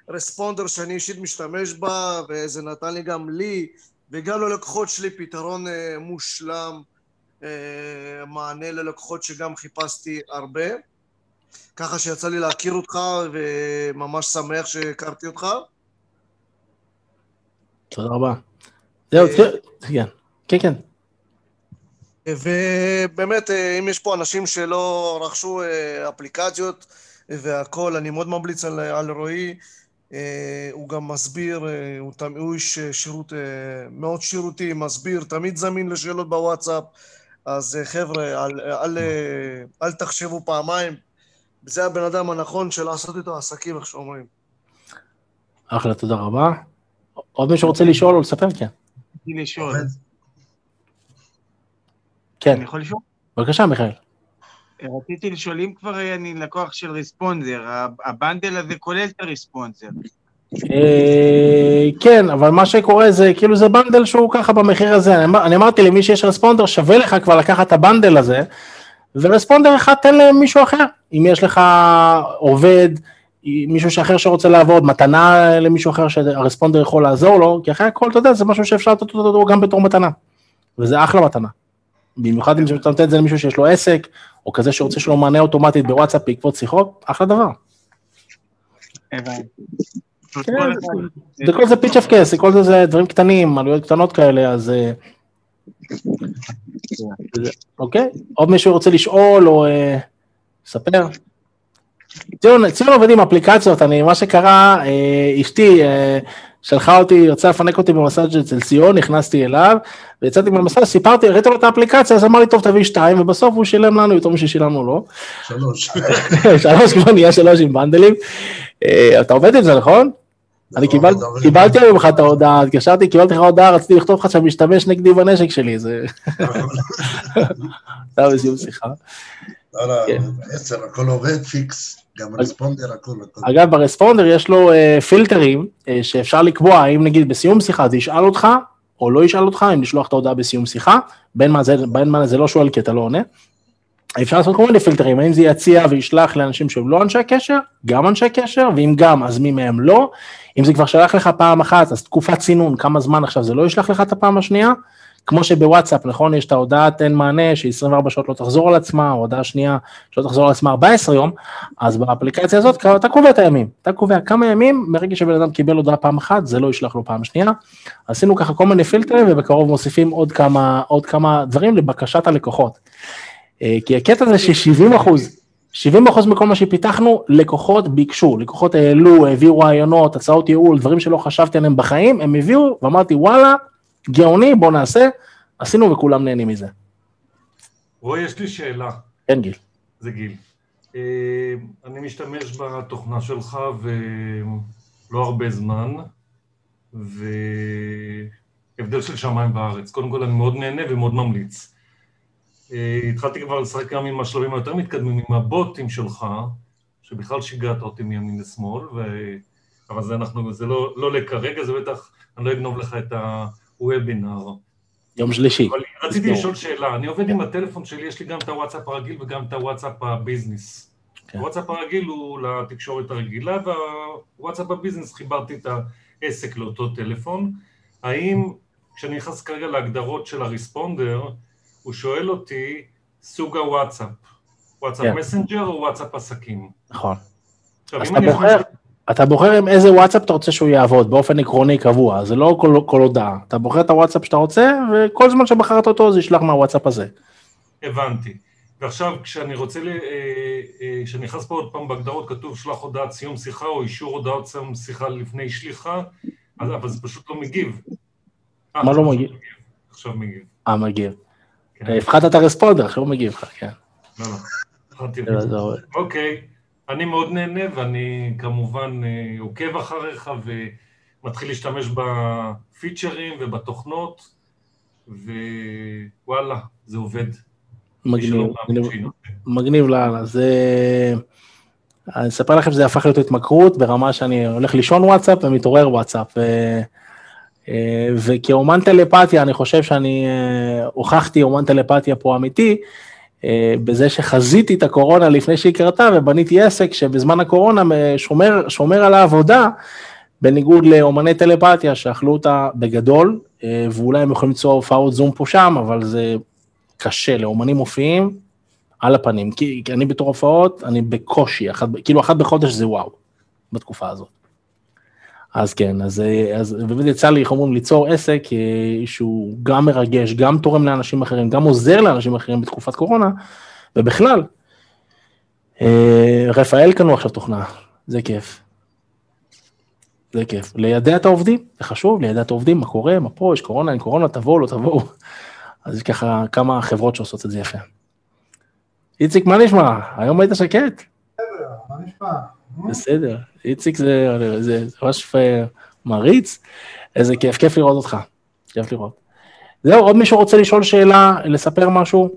הרספונדר שאני אישית משתמש בה, וזה נתן לי גם לי, וגם ללקוחות שלי פתרון מושלם, מענה ללקוחות שגם חיפשתי הרבה, ככה שיצא לי להכיר אותך, וממש שמח שהכרתי אותך. תודה רבה. זהו, כן. ובאמת, אם יש פה אנשים שלא רכשו אפליקציות והכל, אני מאוד ממליץ על רועי, הוא גם מסביר, הוא איש שירות מאוד שירותי, מסביר, תמיד זמין לשאלות בוואטסאפ, אז חבר'ה, אל תחשבו פעמיים, זה הבן אדם הנכון של לעשות איתו עסקים, איך שאומרים. אחלה, תודה רבה. עוד מישהו רוצה לשאול או לספר? כן. רציתי לשאול. כן. אני יכול לשאול? בבקשה, מיכאל. רציתי לשאול, אם כבר אני לקוח של ריספונדר, הבנדל הזה כולל את הריספונדר. כן, אבל מה שקורה זה, כאילו זה בנדל שהוא ככה במחיר הזה, אני אמרתי למי שיש רספונדר, שווה לך כבר לקחת את הבנדל הזה, ורספונדר אחד תן למישהו אחר, אם יש לך עובד, מישהו שאחר שרוצה לעבוד, מתנה למישהו אחר שהרספונדר יכול לעזור לו, כי אחרי הכל, אתה יודע, זה משהו שאפשר לתת אותו גם בתור מתנה, וזה אחלה מתנה. במיוחד אם אתה נותן את זה למישהו שיש לו עסק, או כזה שרוצה שלו מענה אוטומטית בוואטסאפ בעקבות שיחות, אחלה דבר. זה כל זה פיץ' אף קייס, כל זה דברים קטנים, עלויות קטנות כאלה, אז אוקיי, עוד מישהו רוצה לשאול או לספר? ציון עובד עם אפליקציות, מה שקרה, אשתי שלחה אותי, רצה לפנק אותי במסאז' אצל ציון, נכנסתי אליו, ויצאתי במסאז', סיפרתי, ראיתי לו את האפליקציה, אז אמר לי, טוב, תביא 2, ובסוף הוא שילם לנו יותר מששילמנו לו. 3. 3, כבר נהיה 3 עם בנדלים. אתה עובד עם זה, נכון? אני קיבלתי ממך את ההודעה, התקשרתי, קיבלתי לך הודעה, רציתי לכתוב לך שמשתמש נגדי בנשק שלי, זה... אתה בסיום שיחה. לא, 10, הכל עובד פיקס. גם ברספונדר, הכל. אגב, ברספונדר יש לו פילטרים שאפשר לקבוע, האם נגיד בסיום שיחה זה ישאל אותך, או לא ישאל אותך, אם לשלוח את ההודעה בסיום שיחה, בין מה זה לא שואל כי אתה לא עונה. אפשר לעשות כל מיני פילטרים, האם זה יציע וישלח לאנשים שהם לא אנשי קשר, גם אנשי קשר, ואם גם, אז מי מהם לא. אם זה כבר שלח לך פעם אחת, אז תקופת צינון, כמה זמן עכשיו זה לא ישלח לך את הפעם השנייה, כמו שבוואטסאפ, נכון, יש את ההודעה, תן מענה, ש-24 שעות לא תחזור על עצמה, ההודעה השנייה שלא תחזור על עצמה 14 יום, אז באפליקציה הזאת, אתה קובע את הימים, אתה קובע כמה ימים, מרגע שבן אדם קיבל הודעה פעם אחת, זה לא ישלח לו פעם שנייה, עשינו ככה כל מיני פילטרים, ובקרוב מוסיפים עוד כמה דברים לבקשת הלקוחות, כי הקטע זה ש-70% מכל מה שפיתחנו, לקוחות ביקשו, לקוחות העלו, הביאו רעיונות, הצעות ייעול, דברים שלא חשבתי עליהם בחיים, הם הביאו, ואמרתי, וואלה, גאוני, בוא נעשה, עשינו וכולם נהנים מזה. רועי, יש לי שאלה. כן, גיל. זה גיל. אני משתמש בתוכנה שלך ולא הרבה זמן, והבדל של שמיים בארץ. קודם כל אני מאוד נהנה ומאוד ממליץ. התחלתי כבר לשחק גם עם השלבים היותר מתקדמים, עם הבוטים שלך, שבכלל שיגעת אותי מימין לשמאל, אבל זה לא לכרגע, זה בטח, אני לא אגנוב לך את הוובינר. יום שלישי. אבל רציתי לשאול שאלה, אני עובד עם הטלפון שלי, יש לי גם את הוואטסאפ הרגיל וגם את הוואטסאפ הביזנס. הוואטסאפ הרגיל הוא לתקשורת הרגילה, והוואטסאפ הביזנס חיברתי את העסק לאותו טלפון. האם, כשאני נכנס כרגע להגדרות של הרספונדר, הוא שואל אותי סוג הוואטסאפ, וואטסאפ מסנג'ר או וואטסאפ עסקים? נכון. אתה בוחר עם איזה וואטסאפ אתה רוצה שהוא יעבוד, באופן עקרוני קבוע, זה לא כל הודעה, אתה בוחר את הוואטסאפ שאתה רוצה, וכל זמן שבחרת אותו זה ישלח מהוואטסאפ הזה. הבנתי. ועכשיו, כשאני רוצה, כשאני נכנס פה עוד פעם בהגדרות, כתוב שלח הודעת סיום שיחה, או אישור הודעת סיום שיחה לפני שליחה, אבל זה פשוט לא מגיב. מה לא מגיב? עכשיו מגיב. מגיב. הפחדת את הרספונדר, עכשיו הוא מגיב לך, כן. לא. אוקיי. אני מאוד נהנה, ואני כמובן עוקב אחריך, ומתחיל להשתמש בפיצ'רים ובתוכנות, ווואלה, זה עובד. מגניב לאללה, אני אספר לכם שזה הפך להיות התמכרות, ברמה שאני הולך לישון וואטסאפ ומתעורר וואטסאפ, וכאומן טלפתיה, אני חושב שאני הוכחתי אומן טלפתיה פה אמיתי, בזה שחזיתי את הקורונה לפני שהיא קרתה, ובניתי עסק שבזמן הקורונה שומר על העבודה, בניגוד לאומני טלפתיה שאכלו אותה בגדול, ואולי הם יכולים למצוא הופעות זום פה שם, אבל זה קשה, לאומנים מופיעים על הפנים, כי אני בתור הופעות, אני בקושי, כאילו אחת בחודש זה וואו, בתקופה הזאת. אז כן, אז באמת יצא לי, איך אומרים, ליצור עסק שהוא גם מרגש, גם תורם לאנשים אחרים, גם עוזר לאנשים אחרים בתקופת קורונה, ובכלל, רפאל קנו עכשיו תוכנה, זה כיף. זה כיף. לידע את העובדים, זה חשוב, לידע את העובדים, מה קורה, מה פה, יש קורונה, אין קורונה, תבואו, לא תבואו. אז יש ככה כמה חברות שעושות את זה יפה. איציק, מה נשמע? היום היית שקט? בסדר, מה נשמע? בסדר, איציק זה ממש מעריץ, איזה כיף לראות אותך. כיף לראות. זהו, עוד מישהו רוצה לשאול שאלה, לספר משהו?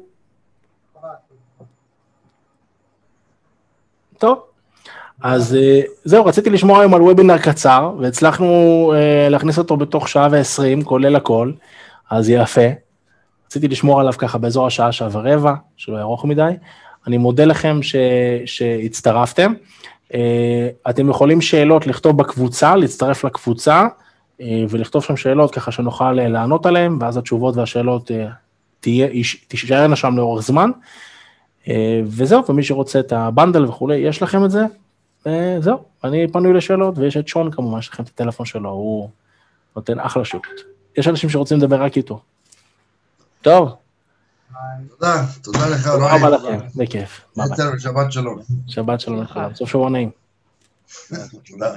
טוב. אז זהו, רציתי לשמוע היום על וובינר קצר, והצלחנו להכניס אותו בתוך שעה ו20, כולל הכל, אז יפה. רציתי לשמור עליו ככה באזור השעה, שעה ורבע, שלא ירוך מדי. אני מודה לכם שהצטרפתם. אתם יכולים שאלות לכתוב בקבוצה, להצטרף לקבוצה, ולכתוב שם שאלות ככה שנוכל לענות עליהן, ואז התשובות והשאלות תישארנה שם לאורך זמן. וזהו, ומי שרוצה את הבנדל וכולי, יש לכם את זה. זהו, אני פנוי לשאלות, ויש את שון כמובן, יש לכם את הטלפון שלו, הוא נותן אחלה שירות. יש אנשים שרוצים לדבר רק איתו. טוב. תודה לך, רועי. תודה רבה לכם, בכיף. שבת שלום. שבת שלום לכולם, סוף שבוע נעים. תודה.